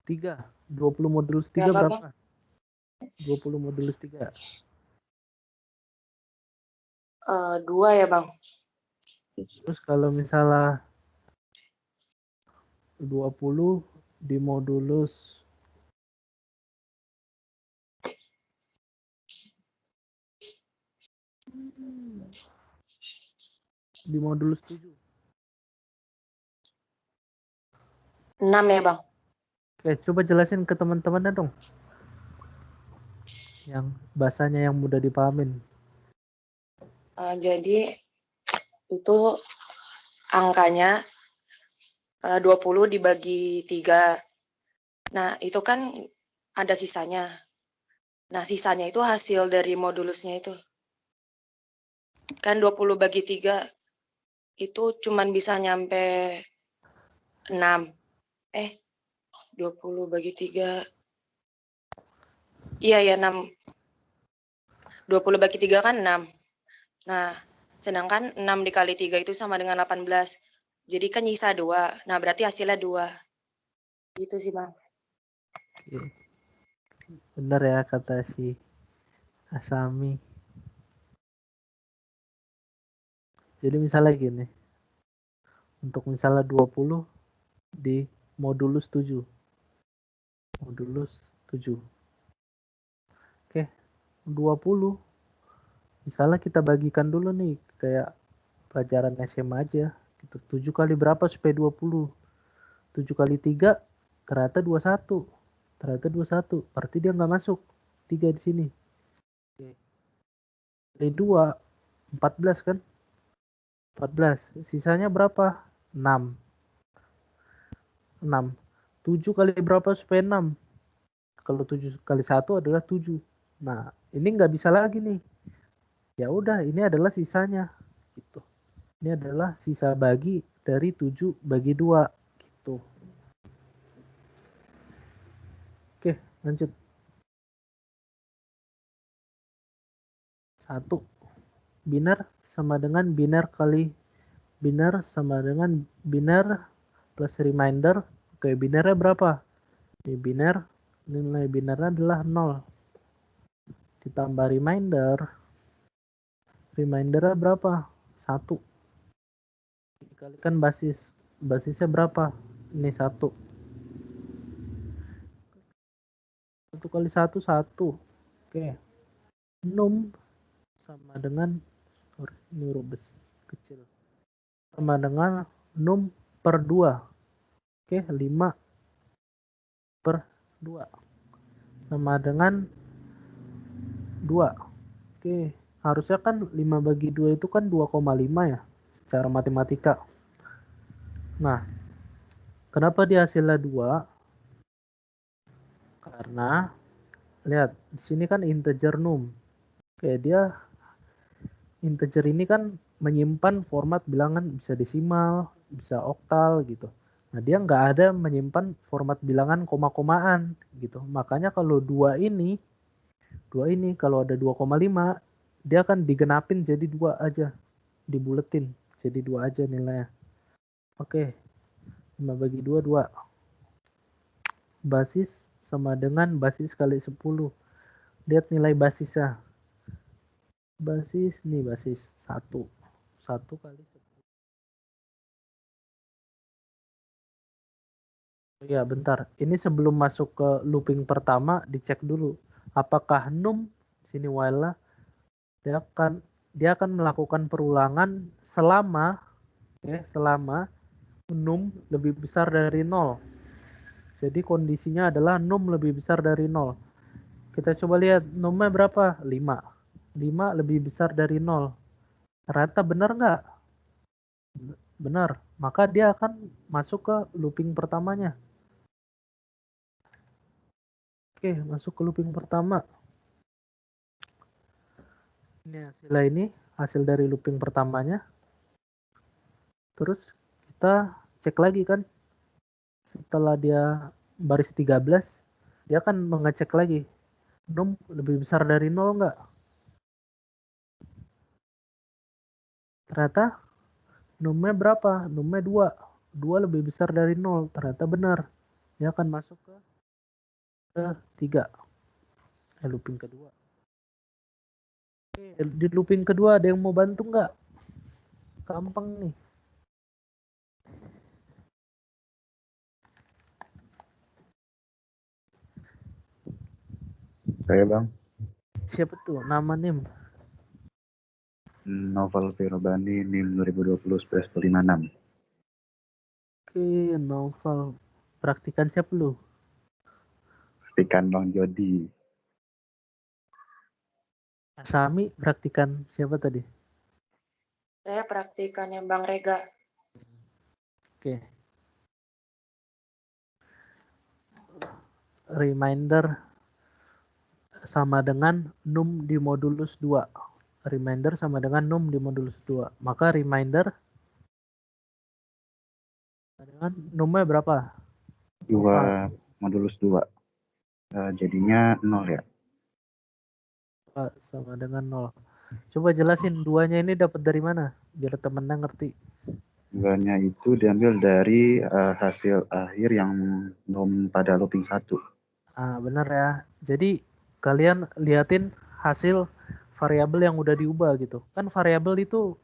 20 modulus 3 berapa? 20 modulus 3. 2 ya, Bang. Terus kalau misalnya 20 di modulus 7. 6 ya, Bang. Oke, coba jelasin ke teman-temannya dong. Yang bahasanya yang mudah dipahamin. Jadi itu angkanya 20 dibagi 3. Nah, itu kan ada sisanya. Nah, sisanya itu hasil dari modulusnya itu. Kan 20 bagi 3 itu cuman bisa nyampe 6. 20 bagi 3. Iya, ya 6. 20 bagi 3 kan 6. Nah, sedangkan 6 dikali 3 itu sama dengan 18. Jadi kan nyisa 2. Nah, berarti hasilnya 2. Gitu sih, Bang. Bener ya kata si Asami. Jadi misalnya gini. Untuk misalnya 20 di modulus 7. Modulus 7. Oke, 20. Misalnya kita bagikan dulu nih kayak pelajaran SMA aja. Gitu. 7 kali berapa supaya 20? 7 kali 3 ternyata 21. Ternyata 21. Berarti dia nggak masuk. 3 di sini. Oke. Dari 2 14 kan? 14. Sisanya berapa? 6. 6. 7 kali berapa supaya 6? Kalau 7 kali 1 adalah 7. Nah, ini nggak bisa lagi nih. Ya udah, ini adalah sisanya. Gitu. Ini adalah sisa bagi dari 7 bagi 2. Gitu. Oke, lanjut. 1. Binar sama dengan binar kali binar sama dengan binar plus reminder. Oke, binarnya berapa? Ini binar, nilai binarnya adalah 0. Ditambah reminder. Remindernya berapa? 1. Dikalikan basis. Basisnya berapa? Ini 1. 1 kali 1, 1. Oke. Num sama dengan, ini huruf kecil. Sama dengan num per 2. Oke, 5 per 2. Sama dengan 2. Oke, harusnya kan 5 bagi 2 itu kan 2,5 ya, secara matematika. Nah, kenapa dia hasilnya 2? Karena, lihat, di sini kan integer num. Oke, dia integer ini kan menyimpan format bilangan bisa desimal, bisa oktal gitu. Nah, dia nggak ada menyimpan format bilangan koma-komaan gitu. Makanya kalau 2 ini kalau ada 2,5, dia akan digenapin jadi 2 aja. Dibuletin jadi 2 aja nilainya. Oke. 5 bagi 2, 2. Basis sama dengan basis kali 10. Lihat nilai basisnya. Basis 1. 1 kali 10. Ya, bentar. Ini sebelum masuk ke looping pertama, dicek dulu. Apakah num, sini while dia akan melakukan perulangan selama num lebih besar dari 0. Jadi kondisinya adalah num lebih besar dari 0. Kita coba lihat numnya berapa? 5. 5 lebih besar dari 0. Ternyata benar nggak? Benar. Maka dia akan masuk ke looping pertamanya. Oke, masuk ke looping pertama. Ini hasil dari looping pertamanya. Terus kita cek lagi kan. Setelah dia baris 13, dia akan mengecek lagi. Num lebih besar dari 0 nggak? Ternyata numnya berapa? Numnya 2. 2 lebih besar dari 0. Ternyata benar. Dia akan masuk ke 3. Looping kedua. Oke, di looping kedua ada yang mau bantu nggak? Gampang nih. Saya Bang, Siapa tuh? Nama NIM. Novel Pirobani NIM 2020-156. Oke, Novel. Praktikan siapa lu? Praktikan Bang Jody. Sami praktikan siapa tadi? Saya praktikannya Bang Rega. Oke. Reminder sama dengan num di modulus 2. Reminder sama dengan num di modulus 2. Maka reminder dengan numnya berapa? 2 modulus 2. Jadinya 0 ya. Sama dengan 0. Coba jelasin duanya ini dapat dari mana? Biar temennya ngerti. Duanya itu diambil dari hasil akhir yang num pada looping 1. Benar ya. Jadi kalian liatin hasil variabel yang udah diubah gitu. Kan variabel itu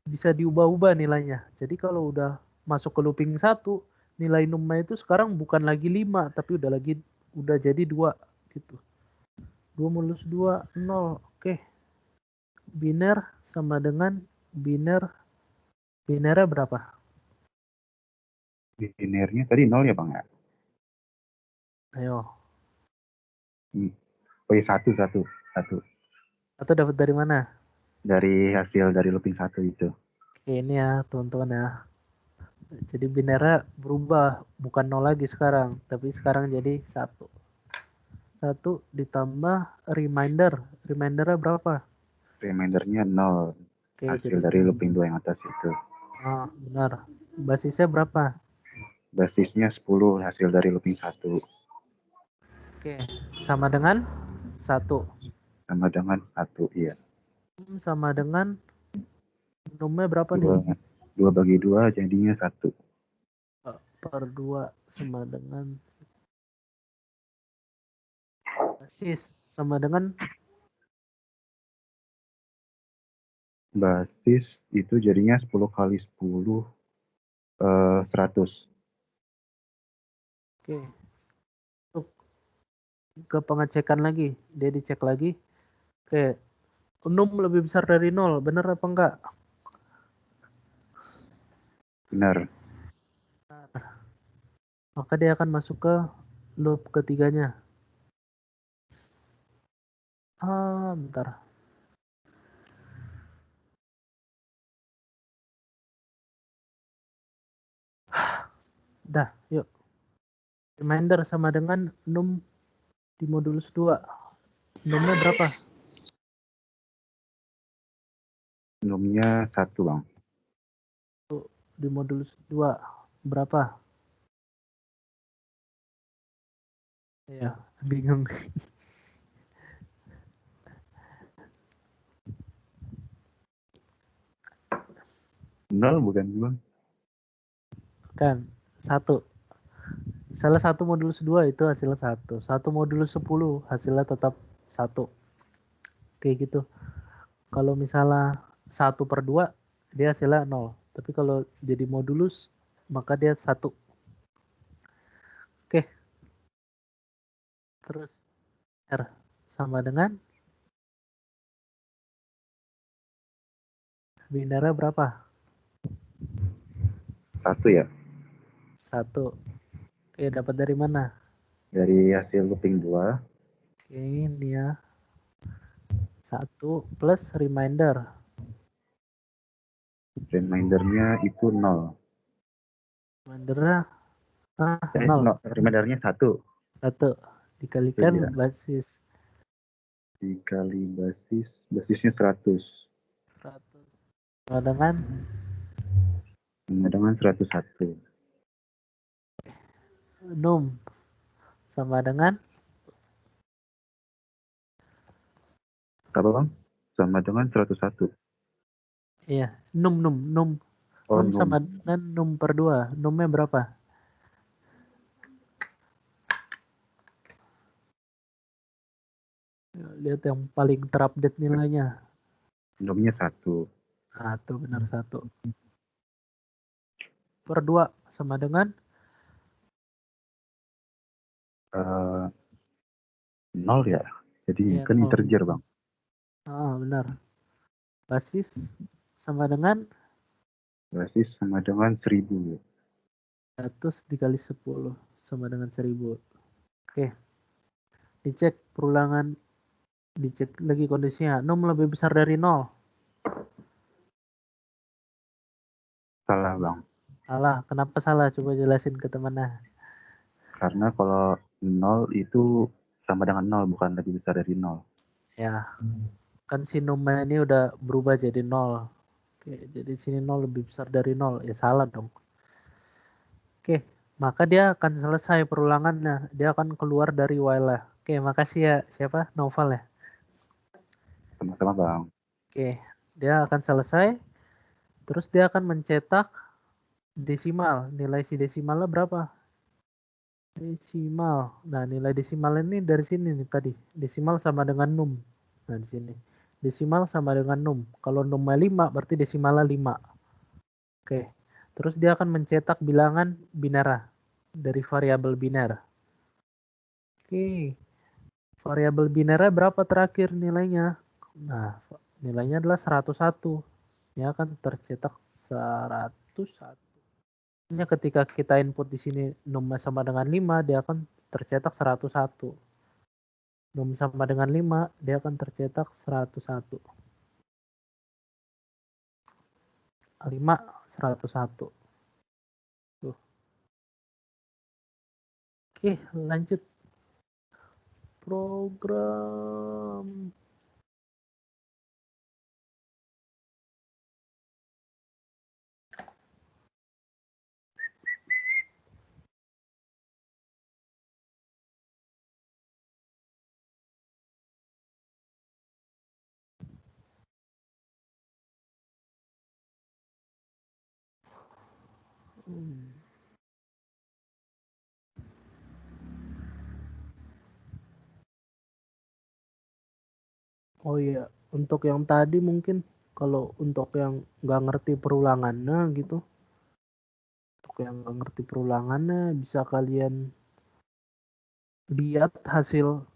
bisa diubah-ubah nilainya. Jadi kalau udah masuk ke looping 1, nilai numnya itu sekarang bukan lagi 5, tapi udah jadi 2 gitu. 2 mulus 2, 0. Oke. Biner sama dengan binernya berapa? Binernya tadi 0 ya Bang ya? Ayo. Oh iya, 1. Atau dapat dari mana? Dari hasil dari looping 1 itu. Oke, ini ya teman-teman ya. Jadi binernya berubah, bukan 0 lagi sekarang, tapi sekarang jadi 1. 1 ditambah reminder. Remindernya berapa? Remindernya 0. Oke, Hasil jadi dari looping 2 yang atas itu. benar. Basisnya berapa? Basisnya 10 hasil dari looping 1. Oke, sama dengan 1. Sama dengan 1, iya. Sama dengan numnya berapa nih? 2 bagi 2 jadinya 1. Per 2 sama dengan basis sama dengan Basis itu jadinya 10 kali 10 100. Oke. Untuk ke pengecekan lagi, dia dicek lagi. Oke. Num lebih besar dari 0, benar apa enggak? Benar. Maka dia akan masuk ke loop ketiganya. Bentar. Dah, yuk. Reminder sama dengan num di modulus 2. Numnya berapa? Numnya 1, Bang. Di modulus 2 berapa? Ya, bingung. Nol bukan, Bang? Kan, 1. Salah 1 modulus 2 itu hasilnya 1. 1 modulus 10 hasilnya tetap 1. Kayak gitu. Kalau misalnya 1/2, dia hasilnya 0. Tapi kalau jadi modulus, maka dia 1. Oke. Terus R sama dengan binarnya berapa? 1 ya. 1. Oke, dapat dari mana? Dari hasil looping 2. Oke, ini ya. 1 plus reminder. Remindernya itu 0. Remindernya 0. No, remindernya 1. 1 dikalikan Iya. basis. Dikali basisnya 100. 100. Sama dengan Sama dengan 101. num. Sama dengan Apa bang? Sama dengan 101. iya, num. Oh, Num sama num. dengan num/2. Numnya berapa? Lihat yang paling terupdate nilainya. Numnya 1. 1, benar 1. Per 2 sama dengan 0 ya. Jadi ya, kan 0. integer bang. Benar. Basis sama dengan Basis sama dengan 1000. 100 dikali 10 sama dengan 1000. Oke. Dicek perulangan, dicek lagi kondisinya. Num lebih besar dari 0. Salah bang. Salah. Kenapa salah? Coba jelasin ke temannya. Karena kalau 0 itu sama dengan 0, bukan lebih besar dari 0. Ya. Kan si numnya ini udah berubah jadi 0. Oke, jadi sini 0 lebih besar dari 0. Ya salah dong. Oke, maka dia akan selesai perulangannya. Dia akan keluar dari while-nya. Oke, makasih ya. Siapa? Novel ya? Sama-sama bang. Oke, dia akan selesai. Terus dia akan mencetak desimal. Nilai si desimalnya berapa? Desimal. Nah, nilai desimal ini dari sini nih tadi. Desimal sama dengan num. Nah, di sini. Desimal sama dengan num. Kalau numnya 5, berarti desimalnya 5. Oke. Terus dia akan mencetak bilangan binara dari variabel binar. Oke. Variabel binarnya berapa terakhir nilainya? Nah, nilainya adalah 101. Ya kan tercetak 101. Hanya ketika kita input di sini num sama dengan 5, dia akan tercetak 101. Num sama dengan 5, dia akan tercetak 101. 5, 101. Tuh. Oke, lanjut. Program. Oh iya, untuk yang tadi mungkin kalau untuk yang nggak ngerti perulangannya gitu, untuk yang nggak ngerti perulangannya bisa kalian lihat hasil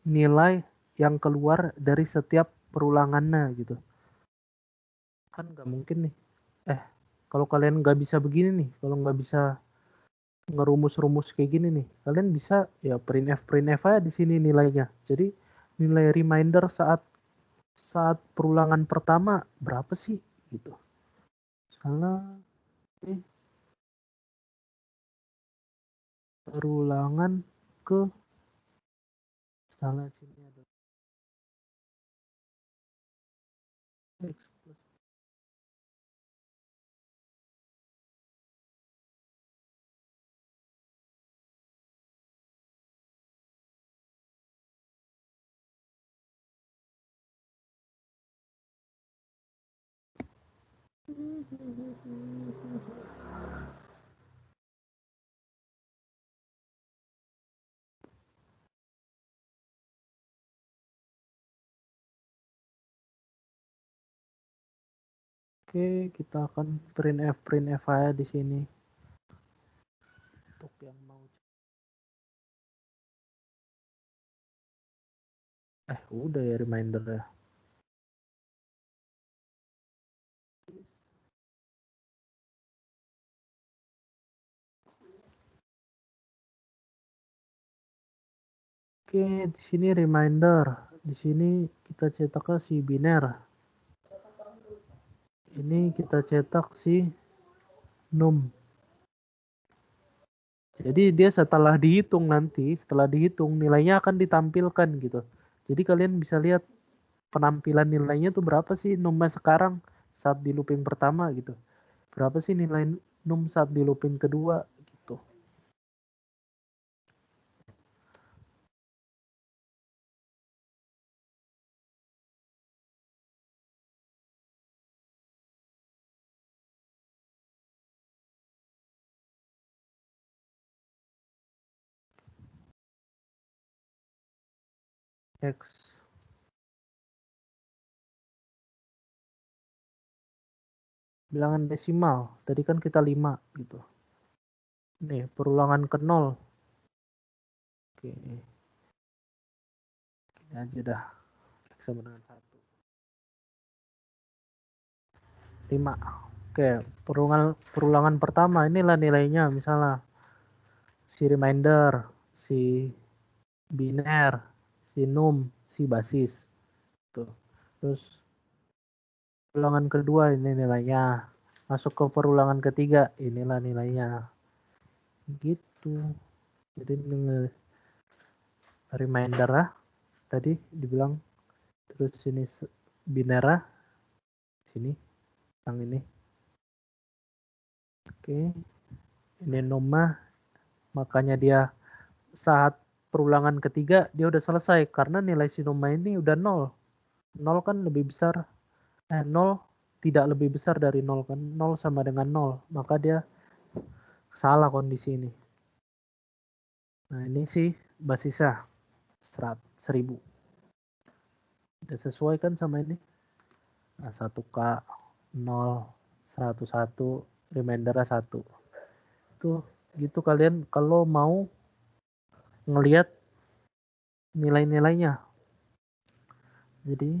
nilai yang keluar dari setiap perulangannya gitu. Kan nggak mungkin nih. Kalau kalian nggak bisa begini nih, kalau nggak bisa ngerumus-rumus kayak gini nih, kalian bisa ya printf aja di sini nilainya. Jadi nilai reminder saat perulangan pertama berapa sih gitu. Salah perulangan ke salah sini ada X plus. Oke, kita akan printf aja di sini. Untuk yang mau. Udah ya reminder ya. Oke, di sini reminder. Di sini kita cetaknya si biner. Ini kita cetak si num. Jadi dia setelah dihitung nilainya akan ditampilkan gitu. Jadi kalian bisa lihat penampilan nilainya tuh berapa sih numnya sekarang saat di looping pertama gitu. Berapa sih nilai num saat di looping kedua gitu. X. Bilangan desimal, tadi kan kita 5 gitu. Nih, perulangan ke 0. Oke. Ini aja dah. X sama dengan 1. 5. Oke, perulangan pertama inilah nilainya misalnya si reminder, si biner, si num, si basis. Tuh. Terus perulangan kedua ini nilainya. Masuk ke perulangan ketiga, inilah nilainya. Gitu. Jadi reminder lah. Tadi dibilang terus sini binera sini yang ini. Oke. Ini numa, makanya dia saat perulangan ketiga dia udah selesai karena nilai si numa ini udah 0. 0 kan lebih besar 0 tidak lebih besar dari 0 kan. 0 sama dengan 0, maka dia salah kondisi ini. Nah, ini sih basisnya 1000. Udah sesuai kan sama ini? Nah, 1K 0 101 remainder 1. Tuh, gitu kalian kalau mau ngelihat nilai-nilainya. Jadi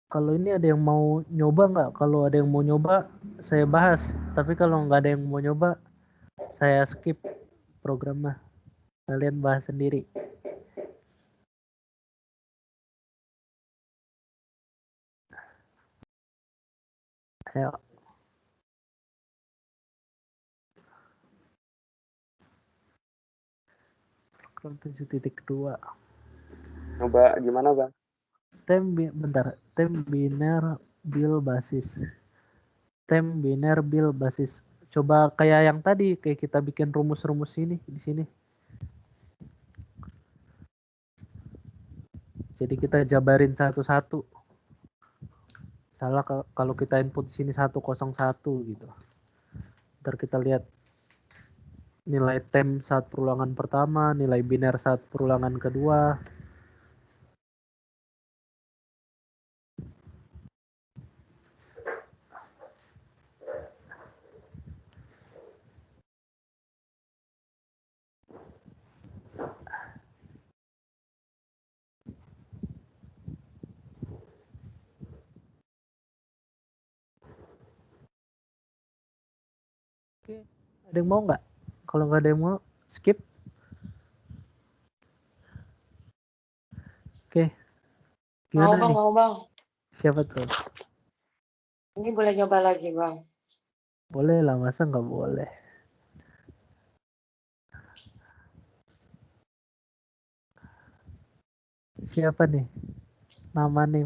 kalau ini ada yang mau nyoba nggak? Kalau ada yang mau nyoba, saya bahas. Tapi kalau nggak ada yang mau nyoba, saya skip programnya. Kalian bahas sendiri. Ayo. Program 7.2. Coba gimana Bang? Tem biner bil basis. Tem biner bil basis. Coba kayak yang tadi, kayak kita bikin rumus-rumus ini di sini. Jadi kita jabarin satu-satu. Salah kalau kita input sini 101 gitu. Ntar kita lihat nilai tem saat perulangan pertama, nilai biner saat perulangan kedua. Oke, ada yang mau nggak? Kalau nggak ada yang mau, skip. Oke. Gimana Mau Bang, nih? mau Bang. Siapa tuh? Ini boleh nyoba lagi Bang. Boleh lah, masa nggak boleh? Siapa nih? Nama nih.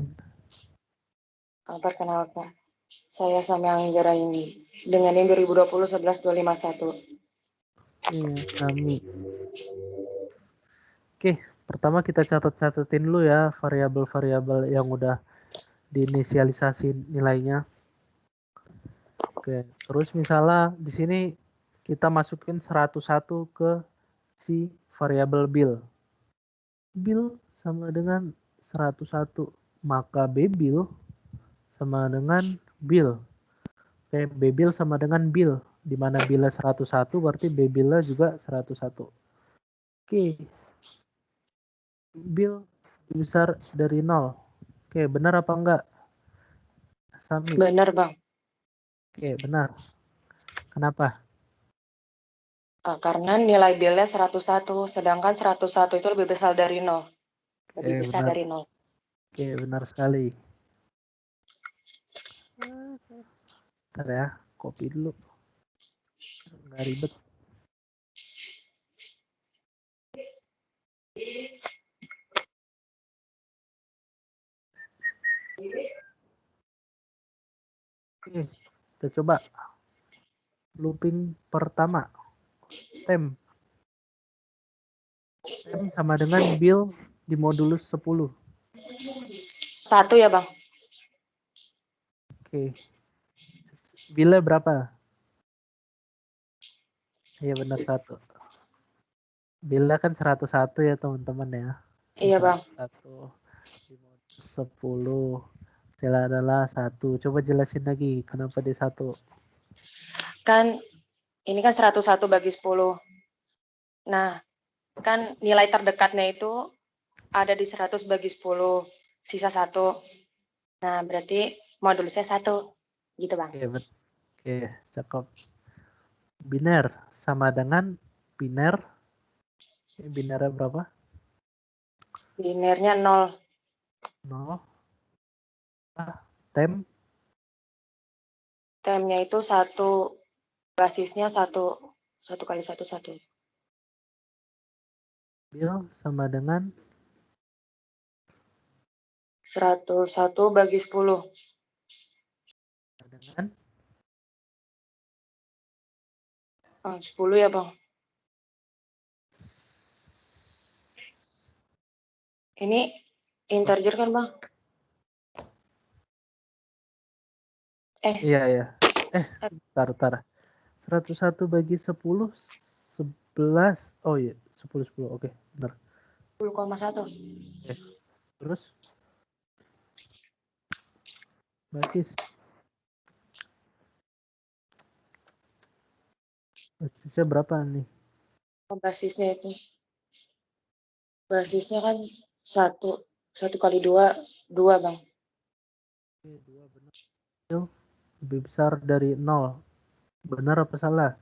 Perkenalkan, saya Samya Anggaraini dengan NIM 2020 11251. Iya, Sami. Oke, pertama kita catat-catatin dulu ya variabel-variabel yang udah diinisialisasi nilainya. Oke, terus misalnya di sini kita masukin 101 ke si variabel bill. Bill sama dengan 101. maka B-bill sama dengan bill. Oke, B-bill sama dengan bill. Di mana bill-nya 101 berarti B-bill-nya juga 101. Oke. Bill besar dari 0. Oke, benar apa enggak? Samit. Benar, Bang. Oke, benar. Kenapa? Karena nilai bill-nya 101, sedangkan 101 itu lebih besar dari 0. Lebih Oke, besar benar. dari 0. Oke, benar sekali. Bentar ya, kopi dulu. Nggak ribet. Oke, kita coba. Looping pertama. Tem. Tem sama dengan bill di modulus 10. 1 ya, Bang? Oke. Bill-nya berapa? Iya benar 1. Bill-nya kan 101 ya teman-teman ya. Iya, Bang. 1 di modulus 10. Hasilnya adalah 1. Coba jelasin lagi kenapa di 1. Kan ini kan 101 bagi 10. Nah, kan nilai terdekatnya itu ada di 100 bagi 10, sisa 1. Nah, berarti modulusnya 1. Gitu, Bang. Oke, cakep. Biner sama dengan biner. Ini binernya berapa? Binernya 0. 0. Tem. Temnya itu 1. Basisnya 1. 1 kali 1, 1. Bill sama dengan 101 bagi 10. dengan 10 ya, Bang. Ini integer kan, Bang? Iya. Tar. 101 bagi 10 11. Oh iya, 10. Oke, benar. 10,1. Terus basis. Basisnya berapa nih? Basisnya itu. Basisnya kan 1. 1 kali 2, 2, Bang. Oke, 2 benar. Bill lebih besar dari 0. Benar apa salah?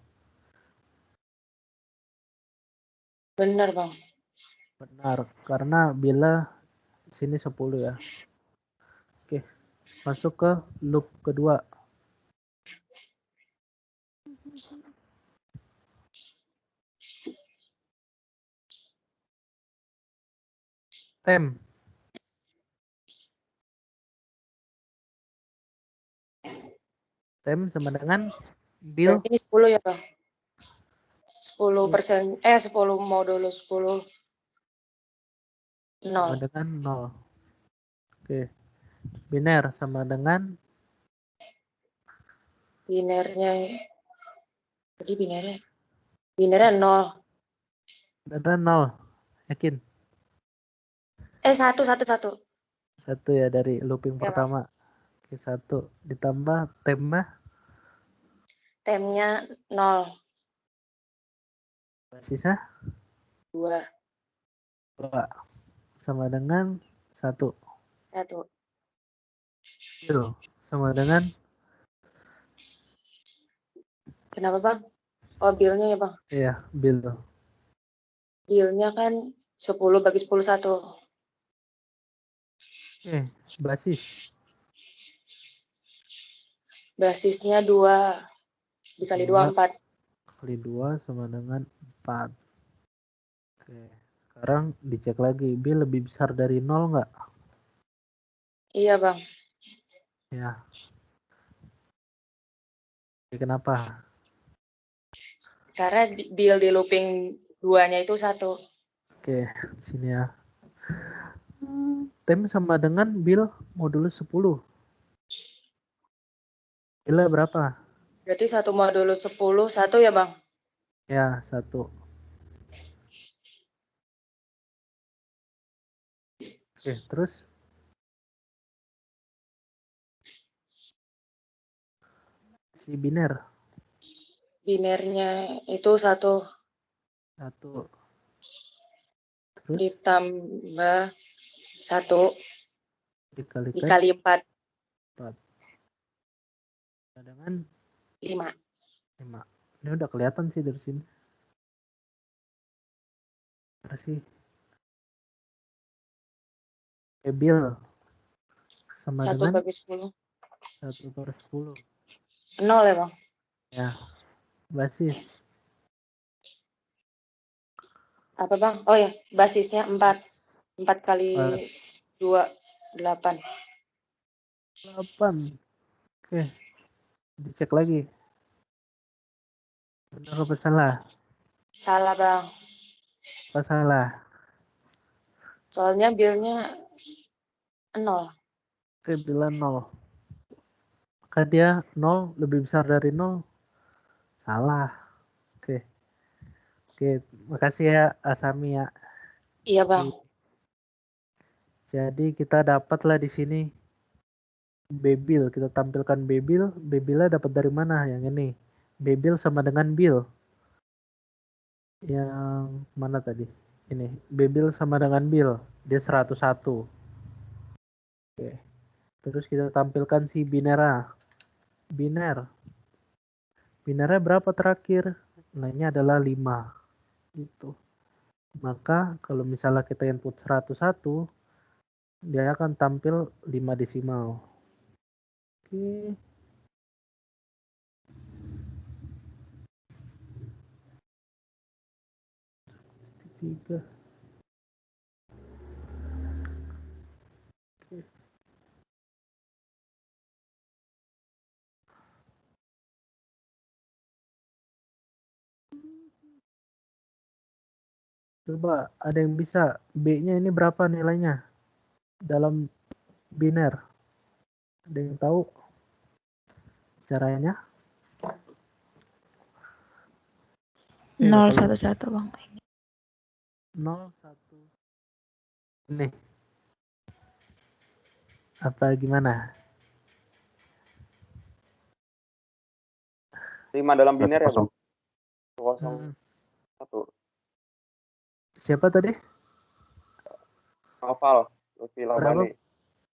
Benar, Bang. Benar, karena bila sini 10 ya. Oke, masuk ke loop kedua. Tem. Tem sama dengan bill. Berarti ini 10 ya, Bang? 10%, 10 modulus 10. Sama 0. dengan 0. Oke. Biner sama dengan Binernya. Jadi binernya 0. ada 0. Yakin? 1, 1, 1. 1 ya dari looping Ya, Bang. pertama. Oke, 1 ditambah temnya Temnya 0. basisnya 2. 2 sama dengan 1. 1. Bill sama dengan Kenapa, Bang? Oh, bill-nya ya, Bang. iya, bill. Bill-nya kan 10 bagi 10, 1. Oke, basis. Basisnya 2. Dikali 2, 4. Kali 2 sama dengan 4. Oke, sekarang dicek lagi. Bill lebih besar dari 0 nggak? Iya, Bang. Ya. Oke, kenapa? Karena bill di looping 2-nya itu 1. Oke, sini ya. Tem sama dengan bill modulus 10. Bill berapa? Berarti 1 modulus 10, 1 ya, Bang? Ya, 1. Oke, terus Si biner. Binernya itu 1 1. Terus ditambah 1 dikalikan dikali 4. 4. Dengan 5. 5. Ini udah kelihatan sih dari sini. Apa sih? Bil sama 1 dengan bagi 10. 1/10. 0 ya Bang? Ya, basis. Apa Bang? Oh ya, basisnya 4. 4 kali 2, 8. 8. Oke, dicek lagi. Benar apa salah? Salah Bang. Apa salah? Soalnya bilnya 0. Oke, bila 0. Maka dia 0 lebih besar dari 0. Salah. Oke. Oke, makasih ya Asami ya. Iya Bang. Jadi kita dapatlah di sini Bebil. Kita tampilkan Bebil. Bebilnya dapat dari mana? Yang ini. Bebil sama dengan Bill. Yang mana tadi? Ini. Bebil sama dengan Bill. Dia 101. Oke. Terus kita tampilkan si binera. Biner. Binernya berapa terakhir? Nilainya adalah 5. Gitu. Maka kalau misalnya kita input 101, dia akan tampil 5 desimal. Oke. Tiga. Oke. Coba ada yang bisa B-nya ini berapa nilainya dalam biner? Ada yang tahu caranya? 011 Bang. 01. Ini. Apa gimana? 5 dalam biner ya, Bang? 0. 01. Siapa tadi? Noval, Lutfi Labani.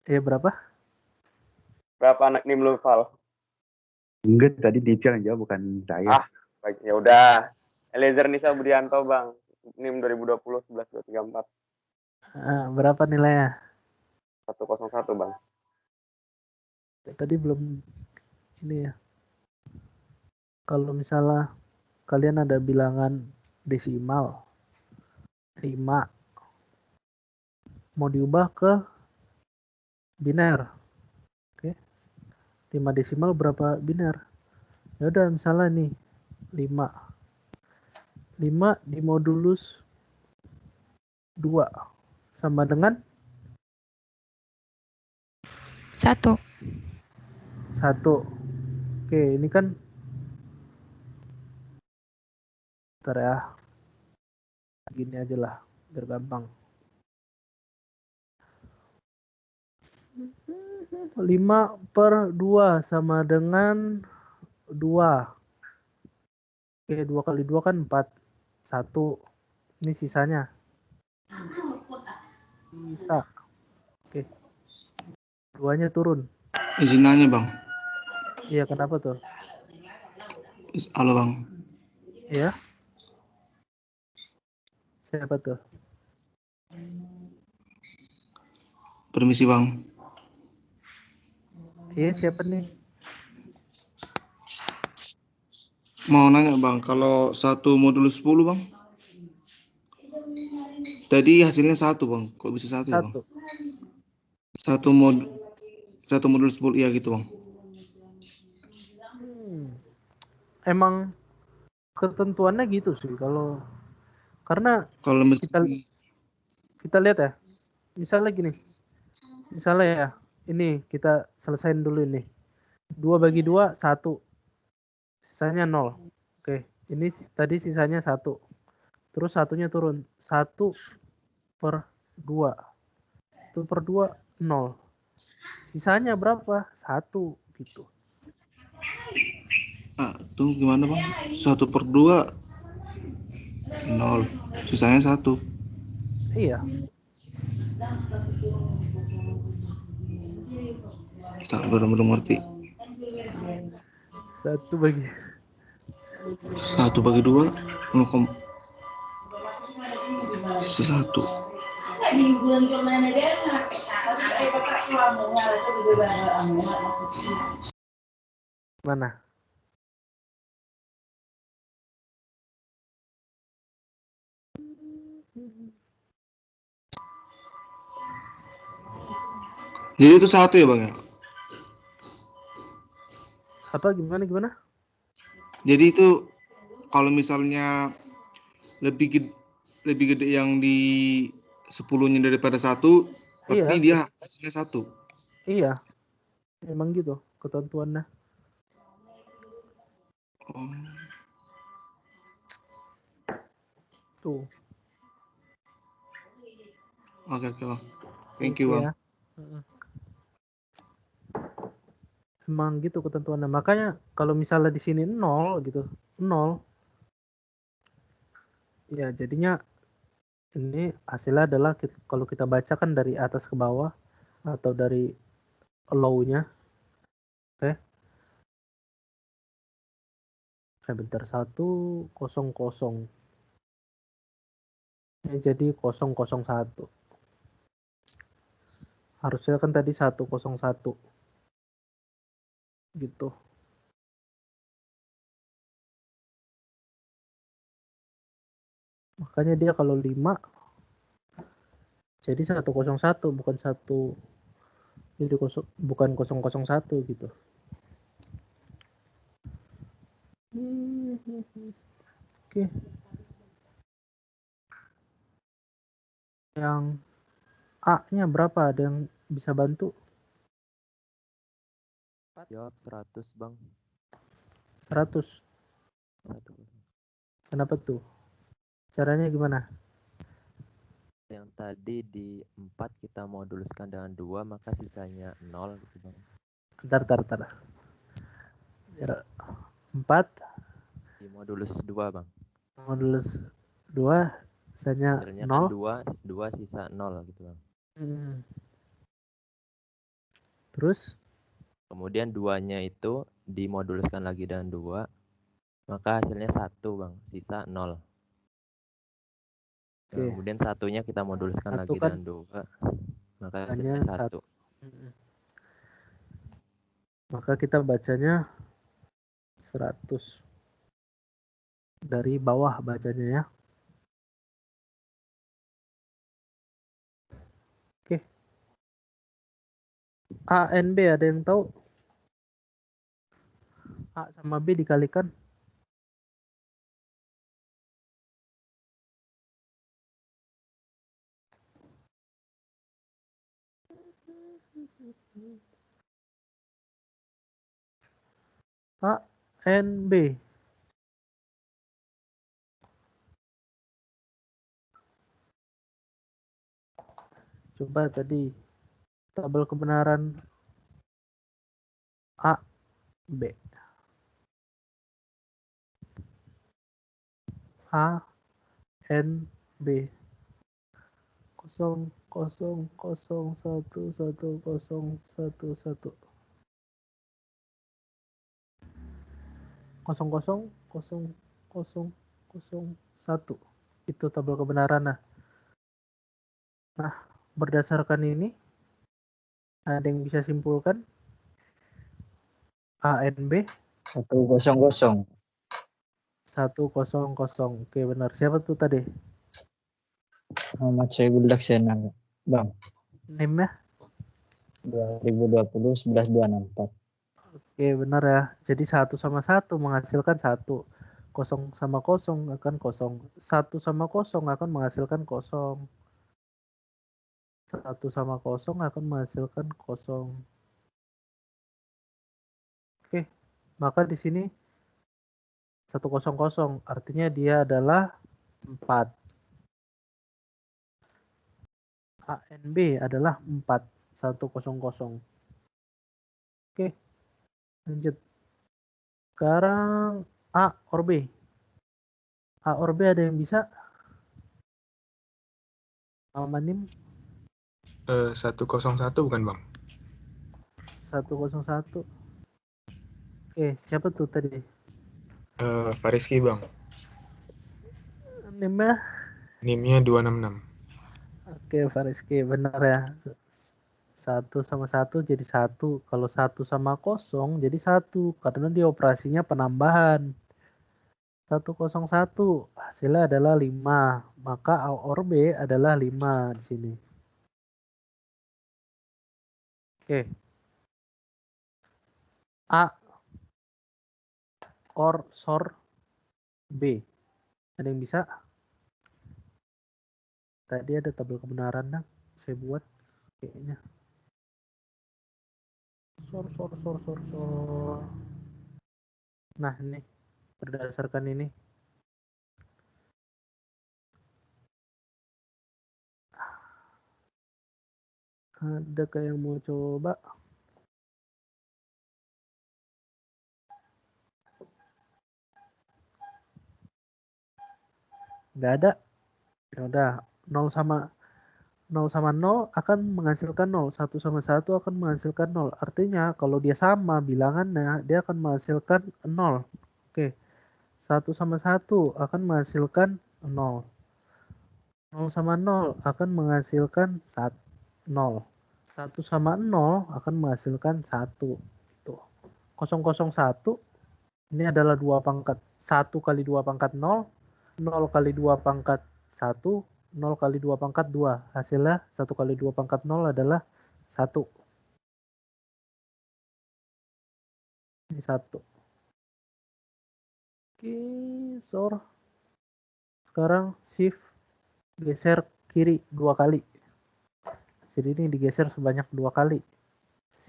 Berapa? Berapa anak NIM lu, Val? Enggak, tadi Dicel yang jawab, bukan saya. Baik, ya udah. Eliezer Nisa Budianto, Bang. NIM 2020 11234. Berapa nilainya? 101, Bang. Tadi belum ini ya. Kalau misalnya kalian ada bilangan desimal 5 mau diubah ke biner. Oke. 5 desimal berapa biner? Ya udah misalnya nih 5 dimodulus 2 sama dengan 1. 1. Oke, ini kan ntar ya. Gini aja lah, biar gampang. 5/2 sama dengan 2. Oke, 2 kali 2 kan 4. 1. Ini sisanya. Sisa. Oke. 2-nya turun. Izin nanya, Bang. Iya, kenapa tuh? Halo, Bang. Iya. Siapa tuh? Permisi, Bang. Iya, siapa nih? Mau nanya, Bang, kalau 1 modulus 10, Bang? Tadi hasilnya 1, Bang. Kok bisa 1 ya, Bang? 1 modulus 10, iya gitu, Bang. Emang ketentuannya gitu sih karena kalau kita lihat ya. Misalnya gini. Misalnya ya, ini kita selesain dulu ini. 2 bagi 2 1. Sisanya 0. Oke, ini tadi sisanya 1. Terus satunya turun. 1/2. 1/2 0. Sisanya berapa? 1 gitu. Tuh gimana bang? 1/2 0, sisanya 1. Iya. Tak benar-benar ngerti. 1 bagi 1/2 0, sisa 1. mana? Jadi itu 1 ya bang ya? Apa gimana? Jadi itu kalau misalnya lebih gede yang di 10-nya daripada 1, berarti Iya, dia hasilnya 1. iya. Emang gitu ketentuannya. Oh. Tuh. Oke bang. Thank you bang. Ya. Emang gitu ketentuannya. Makanya kalau misalnya di sini 0 gitu, 0. Ya, jadinya ini hasilnya adalah kalau kita baca kan dari atas ke bawah atau dari low-nya. Oke. Bentar, 100. Ini jadi 001. Harusnya kan tadi 101. Gitu. Makanya dia kalau 5 jadi 101 bukan 1, jadi bukan 001 gitu. Oke. Yang A-nya berapa? Ada yang bisa bantu? Jawab 100 bang. 100. 1. Kenapa tuh? Caranya gimana? Yang tadi di 4 kita moduluskan dengan 2, maka sisanya 0 gitu bang. Bentar. 4 Di modulus 2 bang. modulus 2 sisanya Hasilnya 0. kan 2 sisa 0 gitu bang. Terus? Kemudian 2-nya itu dimoduluskan lagi dengan 2, maka hasilnya 1 bang, sisa 0. Oke. Nah, kemudian 1-nya kita moduluskan lagi kan dengan 2, maka hanya hasilnya 1. Maka kita bacanya 100. Dari bawah bacanya ya. Oke. A and B ada yang tahu? A sama B dikalikan. A and B. Coba tadi tabel kebenaran A, B. A, N, B. 0, 0, 0, 1, 1, 0, 1, 1. 0, 0, 0, 0, 0, 1. Itu tabel kebenaran. Nah, berdasarkan ini, ada yang bisa simpulkan? A, N, B? 100. 100. Oke, benar. Siapa tuh tadi? Muhammad Soebul Laksana, bang. NIM-nya? 2020 11264. Oke, benar ya. Jadi 1 sama 1 menghasilkan 1. 0 sama 0 akan 0. 1 sama 0 akan menghasilkan 0. 1 sama 0 akan menghasilkan 0. Oke, maka di sini 100, artinya dia adalah 4. A and B adalah 4. 100. Oke, lanjut. Sekarang A or B? A or B ada yang bisa? Amanim 101 bukan Bang? 101. Oke, siapa tuh tadi? Fariski Bang. Nimnya? NIM-nya 266. Oke, Fariski benar ya. 1 sama 1 jadi 1. Kalau 1 sama 0 jadi 1. Karena dia operasinya penambahan. 101. Hasilnya adalah 5. Maka A or B adalah 5 di sini. Oke. A or SOR B. Ada yang bisa? Tadi ada tabel kebenaran dah. Saya buat kayaknya. SOR. Nah, ini berdasarkan ini. Ada kayak mau coba? Nggak ada. Ya udah, 0 sama 0 akan menghasilkan 0. 1 sama 1 akan menghasilkan 0. Artinya kalau dia sama bilangannya, dia akan menghasilkan 0. Oke. 1 sama 1 akan menghasilkan 0. 0 sama 0 akan menghasilkan 0. 1 sama 0 akan menghasilkan 1. Tuh. 001 ini adalah 2 pangkat 1 kali 2 pangkat 0. 0 kali 2 pangkat 1. 0 kali 2 pangkat 2. Hasilnya 1 kali 2 pangkat 0 adalah 1. Ini 1. Oke, SOR. Sekarang shift geser kiri 2 kali. Jadi ini digeser sebanyak 2 kali.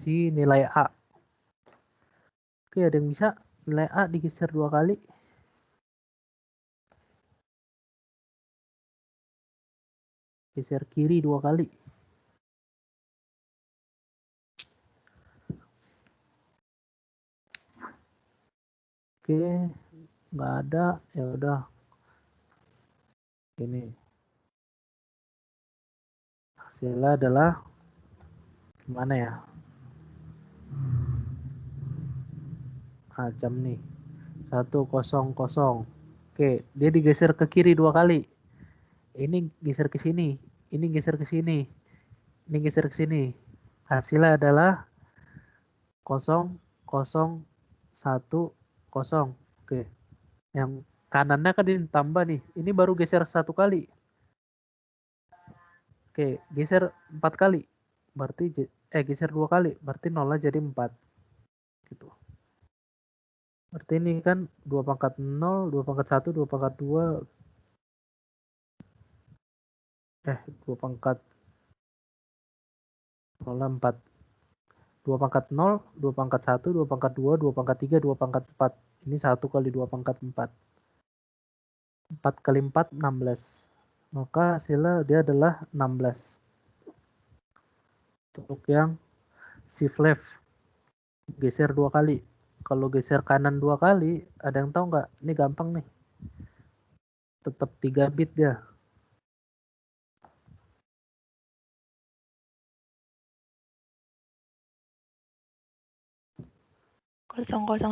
Si nilai A. Oke, ada yang bisa? Nilai A digeser 2 kali. Geser kiri 2 kali. Oke, nggak ada. Ya udah. Ini. Hasilnya adalah gimana ya? Macam nih. 100. Oke, dia digeser ke kiri 2 kali. Ini geser ke sini. Ini geser ke sini. Ini geser ke sini. Hasilnya adalah 0, 0, 1, 0. Oke. Yang kanannya kan ditambah nih. Ini baru geser 1 kali. Oke, geser 4 kali. Berarti geser 2 kali. Berarti 0 jadi 4. Gitu. Berarti ini kan 2 pangkat 0, 2 pangkat 1, 2 pangkat 2. 2 pangkat 0, 4. 2 pangkat 0, 2 pangkat 1, 2 pangkat 2, 2 pangkat 3, 2 pangkat 4. Ini 1 kali 2 pangkat 4. 4 kali 4, 16. Maka hasilnya dia adalah 16. Untuk yang shift left. Geser 2 kali. Kalau geser kanan 2 kali, ada yang tahu nggak? Ini gampang nih. Tetap 3 bit dia.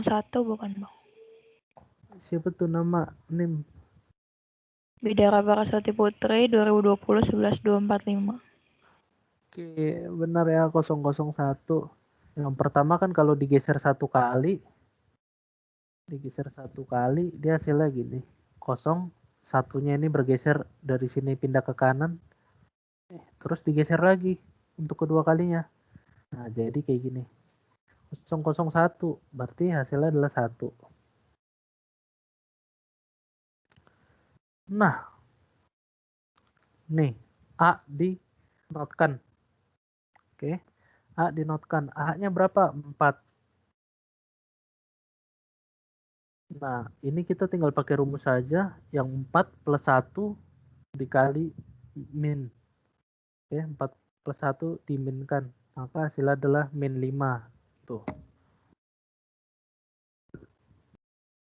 satu bukan Bang? Siapa tuh nama NIM? Bidara Barasati Putri 2020 11245. Oke, benar ya 001. Yang pertama kan kalau digeser 1 kali, dia hasilnya gini. 0, 1-nya ini bergeser dari sini pindah ke kanan. Terus digeser lagi untuk kedua kalinya. Nah, jadi kayak gini. 001, berarti hasilnya adalah 1. Nah, nih, A dinotkan. Oke, A dinotkan. A-nya berapa? 4. Nah, ini kita tinggal pakai rumus saja. Yang 4 plus 1 dikali min. Oke, 4 plus 1 diminkan. Maka hasilnya adalah min 5. Tuh.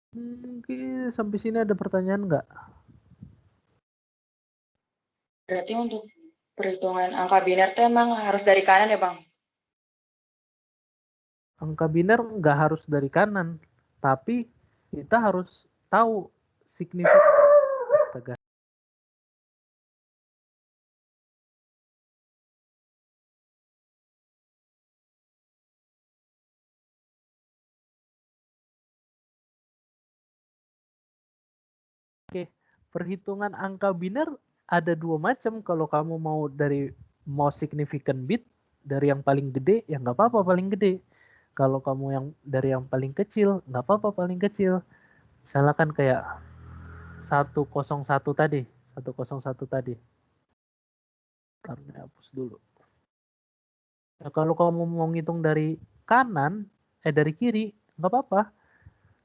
Oke, sampai sini ada pertanyaan nggak? Berarti untuk perhitungan angka biner itu emang harus dari kanan ya, Bang? Angka biner nggak harus dari kanan, tapi kita harus tahu signifikan. Astaga. Oke, perhitungan angka biner ada dua macam. Kalau kamu mau dari most significant bit, dari yang paling gede, ya nggak apa-apa paling gede. Kalau kamu yang dari yang paling kecil, nggak apa-apa paling kecil. Misalnya kan kayak 101 tadi, 101 tadi. Karena hapus dulu. Nah, kalau kamu mau ngitung dari kanan, dari kiri, nggak apa-apa.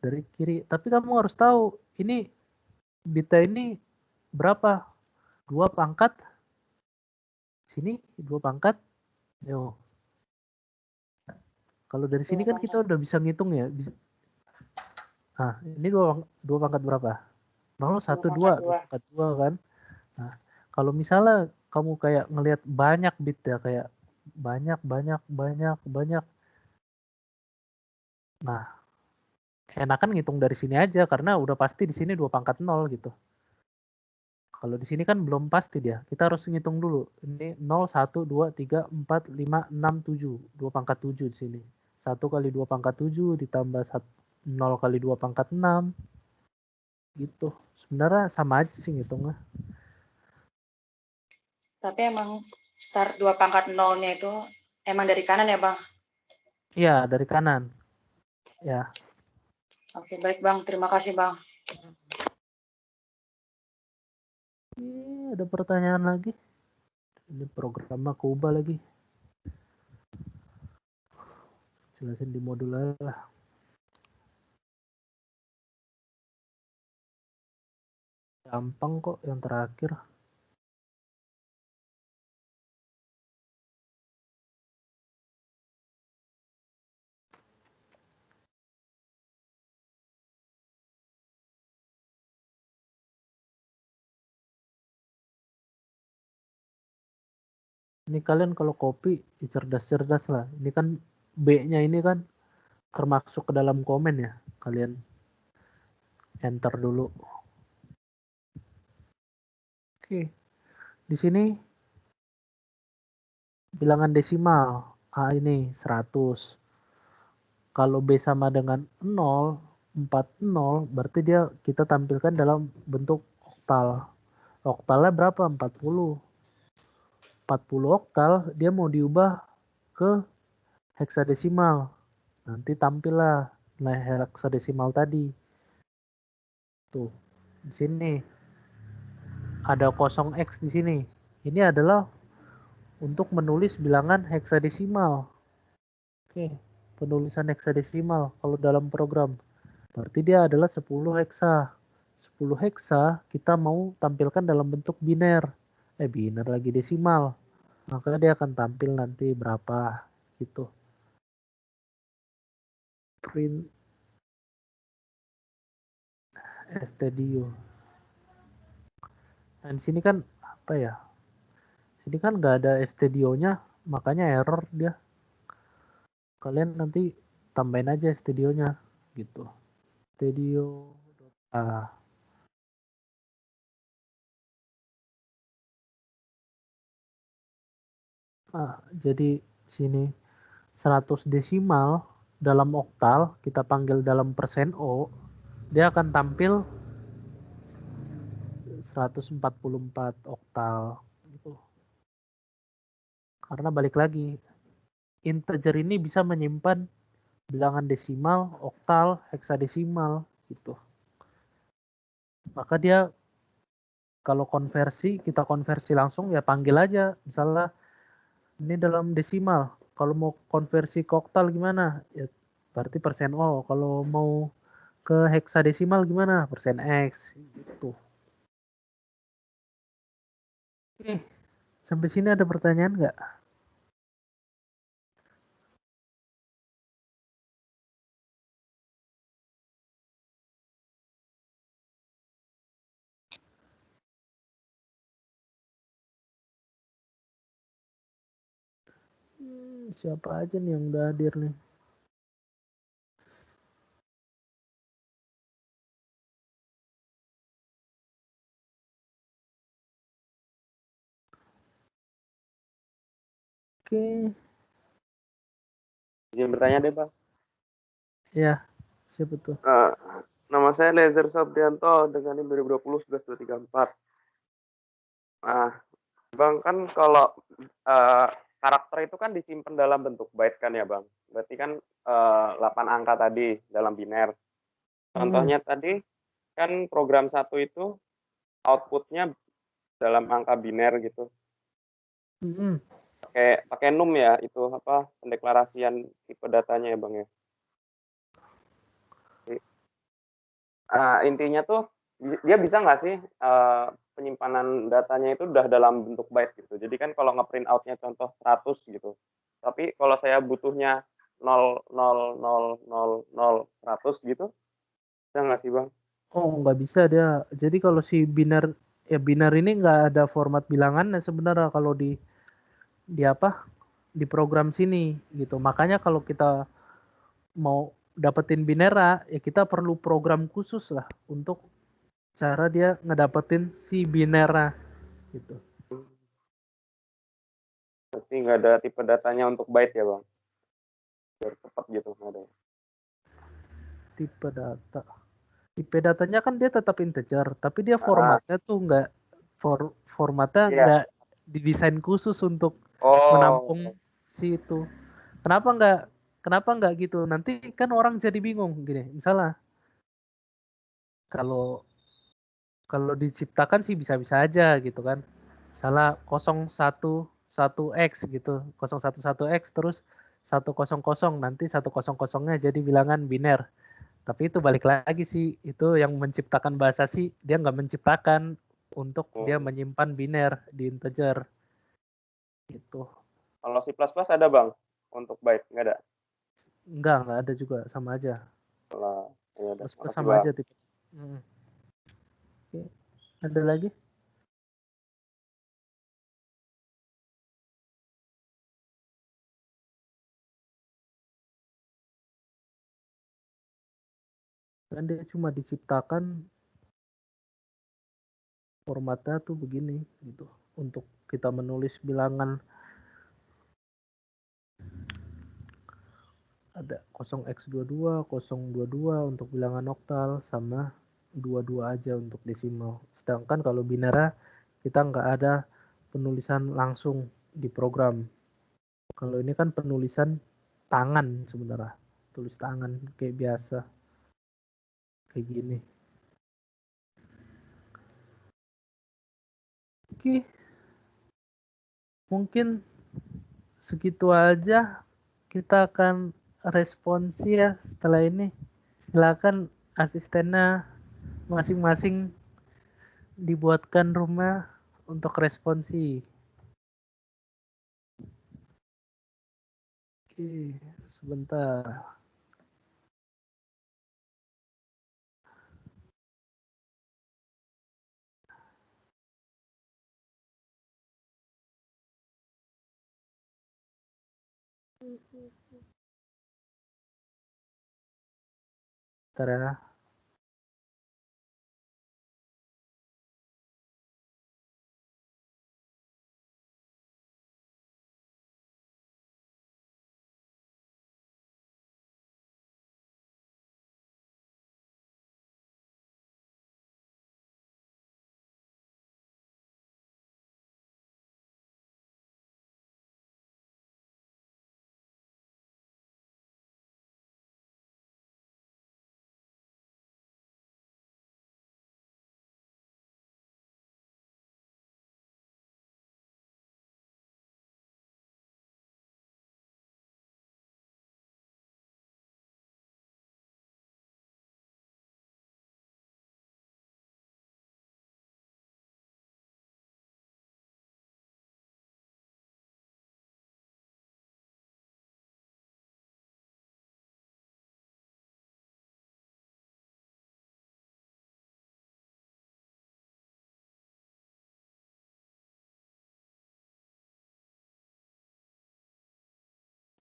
Dari kiri. Tapi kamu harus tahu, ini bitnya ini berapa? 2 pangkat. Sini 2 pangkat. Yo. Kalau dari sini kan kita udah bisa ngitung ya. Nah, ini 2 pangkat berapa? 0, 1, 2. 2 pangkat 2 kan. Nah, kalau misalnya kamu kayak ngelihat banyak bit ya, kayak banyak. Nah, enakan ngitung dari sini aja karena udah pasti di sini 2 pangkat 0 gitu. Kalau di sini kan belum pasti dia. Kita harus ngitung dulu. Ini 0, 1, 2, 3, 4, 5, 6, 7. 2 pangkat 7 di sini. 1 kali 2 pangkat 7 ditambah 0 kali 2 pangkat 6. Gitu. Sebenarnya sama aja sih ngitungnya. Tapi emang start 2 pangkat 0-nya itu emang dari kanan ya, Bang? Iya, dari kanan. Ya. Oke, baik, Bang. Terima kasih, Bang. Ada pertanyaan lagi? Ini programnya aku ubah lagi. Jelasin di modul aja lah. Gampang kok yang terakhir. Ini kalian kalau copy cerdas-cerdas lah. Ini kan B-nya ini kan termasuk ke dalam komen ya. Kalian enter dulu. Oke. Di sini bilangan desimal. A ini 100. Kalau B sama dengan 0, 40, berarti dia kita tampilkan dalam bentuk oktal. Oktalnya berapa? 40. 40 oktal dia mau diubah ke heksadesimal. Nanti tampillah nilai heksadesimal tadi. Tuh, di sini ada 0x di sini. Ini adalah untuk menulis bilangan heksadesimal. Oke, penulisan heksadesimal kalau dalam program. Berarti dia adalah 10 heksa. 10 heksa kita mau tampilkan dalam bentuk biner. Biner lagi desimal. Maka dia akan tampil nanti berapa gitu. Print stdio. Nah, di sini kan apa ya? Sini kan nggak ada stdio-nya, makanya error dia. Kalian nanti tambahin aja stdio-nya gitu. Stdio. Jadi sini 100 desimal dalam oktal kita panggil dalam persen O, dia akan tampil 144 oktal gitu. Karena balik lagi integer ini bisa menyimpan bilangan desimal, oktal, heksadesimal gitu. Maka dia kalau konversi, kita konversi langsung ya panggil aja. Misalnya ini dalam desimal. Kalau mau konversi ke oktal gimana? Ya berarti persen O. Kalau mau ke heksadesimal gimana? Persen X gitu. Oke, sampai sini ada pertanyaan nggak? Siapa aja nih yang udah hadir nih? Oke. Izin bertanya deh, Bang. Ya, siapa tuh? Nama saya Lezer Sabrianto dengan NIM 2020-11-234. Nah, Bang, kan kalau karakter itu kan disimpan dalam bentuk byte kan ya, Bang? Berarti kan 8 angka tadi dalam biner. Contohnya tadi kan program 1 itu outputnya dalam angka biner gitu. Pakai num ya, itu apa pendeklarasian tipe datanya ya, Bang ya. Intinya tuh dia bisa nggak sih penyimpanan datanya itu udah dalam bentuk byte gitu. Jadi kan kalau nge-print out-nya contoh 100 gitu. Tapi kalau saya butuhnya 0,000,000,100 gitu, bisa nggak sih, Bang? Oh, nggak bisa dia. Jadi kalau si biner ini nggak ada format bilangannya sebenarnya kalau di apa? Di program sini gitu. Makanya kalau kita mau dapetin binera, ya kita perlu program khusus lah untuk cara dia ngedapetin si binera gitu. Berarti nggak ada tipe datanya untuk byte ya, Bang? Biar cepat gitu, nggak ada. Tipe data. Tipe datanya kan dia tetap integer, tapi dia formatnya tuh nggak formatnya nggak didesain khusus untuk menampung si itu. Kenapa nggak gitu? Nanti kan orang jadi bingung gini. Misalnya kalau diciptakan sih bisa-bisa aja gitu kan. Misalnya 011x gitu, 011x terus 100 nanti 100-nya jadi bilangan biner. Tapi itu balik lagi sih, itu yang menciptakan bahasa sih dia nggak menciptakan untuk dia menyimpan biner di integer. Gitu. Kalau C++ ada, Bang, untuk byte? Nggak ada? Nggak ada juga, sama aja. Makasih, Sama Bang. aja tipe. Oke. Ada lagi? Kan dia cuma diciptakan formatnya tuh begini gitu untuk kita menulis bilangan. Ada 0x22, 022 untuk bilangan oktal sama 22 aja untuk desimal. Sedangkan kalau binera kita nggak ada penulisan langsung di program. Kalau ini kan penulisan tangan sebenarnya, tulis tangan kayak biasa, kayak gini. Oke, mungkin segitu aja. Kita akan responsi ya setelah ini. Silakan asistennya masing-masing dibuatkan rumah untuk responsi. Oke, sebentar. Bentar ya.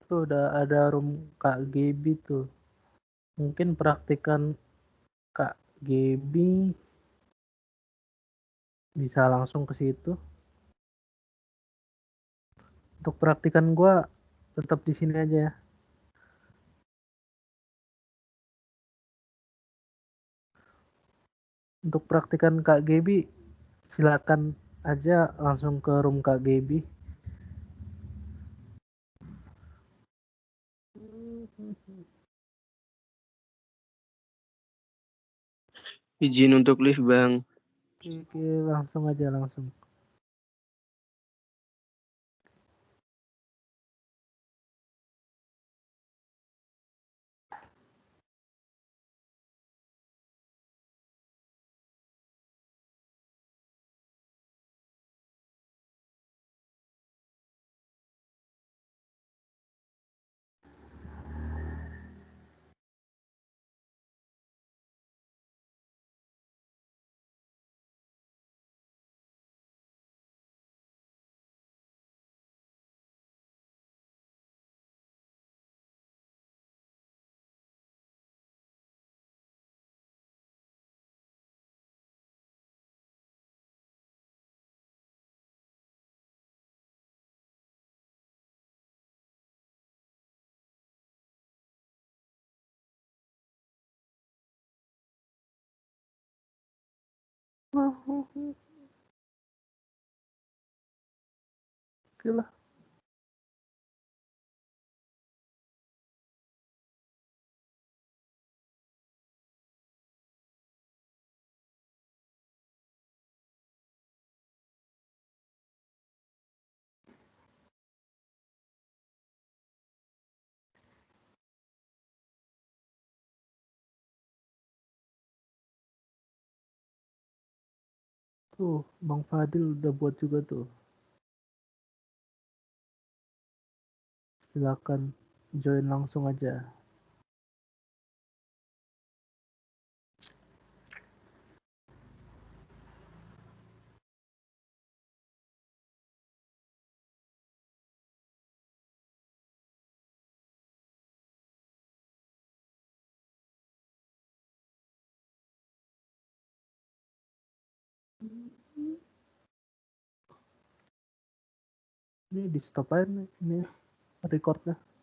Tuh udah ada room Kak Gebi tuh. Mungkin praktikan Kak Gebi bisa langsung ke situ. Untuk praktikan gua tetap di sini aja ya. Untuk praktikan Kak Gebi silakan aja langsung ke room Kak Gebi. Izin untuk live, Bang. Oke, langsung aja langsung. Oke lah. Tuh, Bang Fadil udah buat juga tuh. Silakan join langsung aja. Ini di stop aja nih, ini recordnya.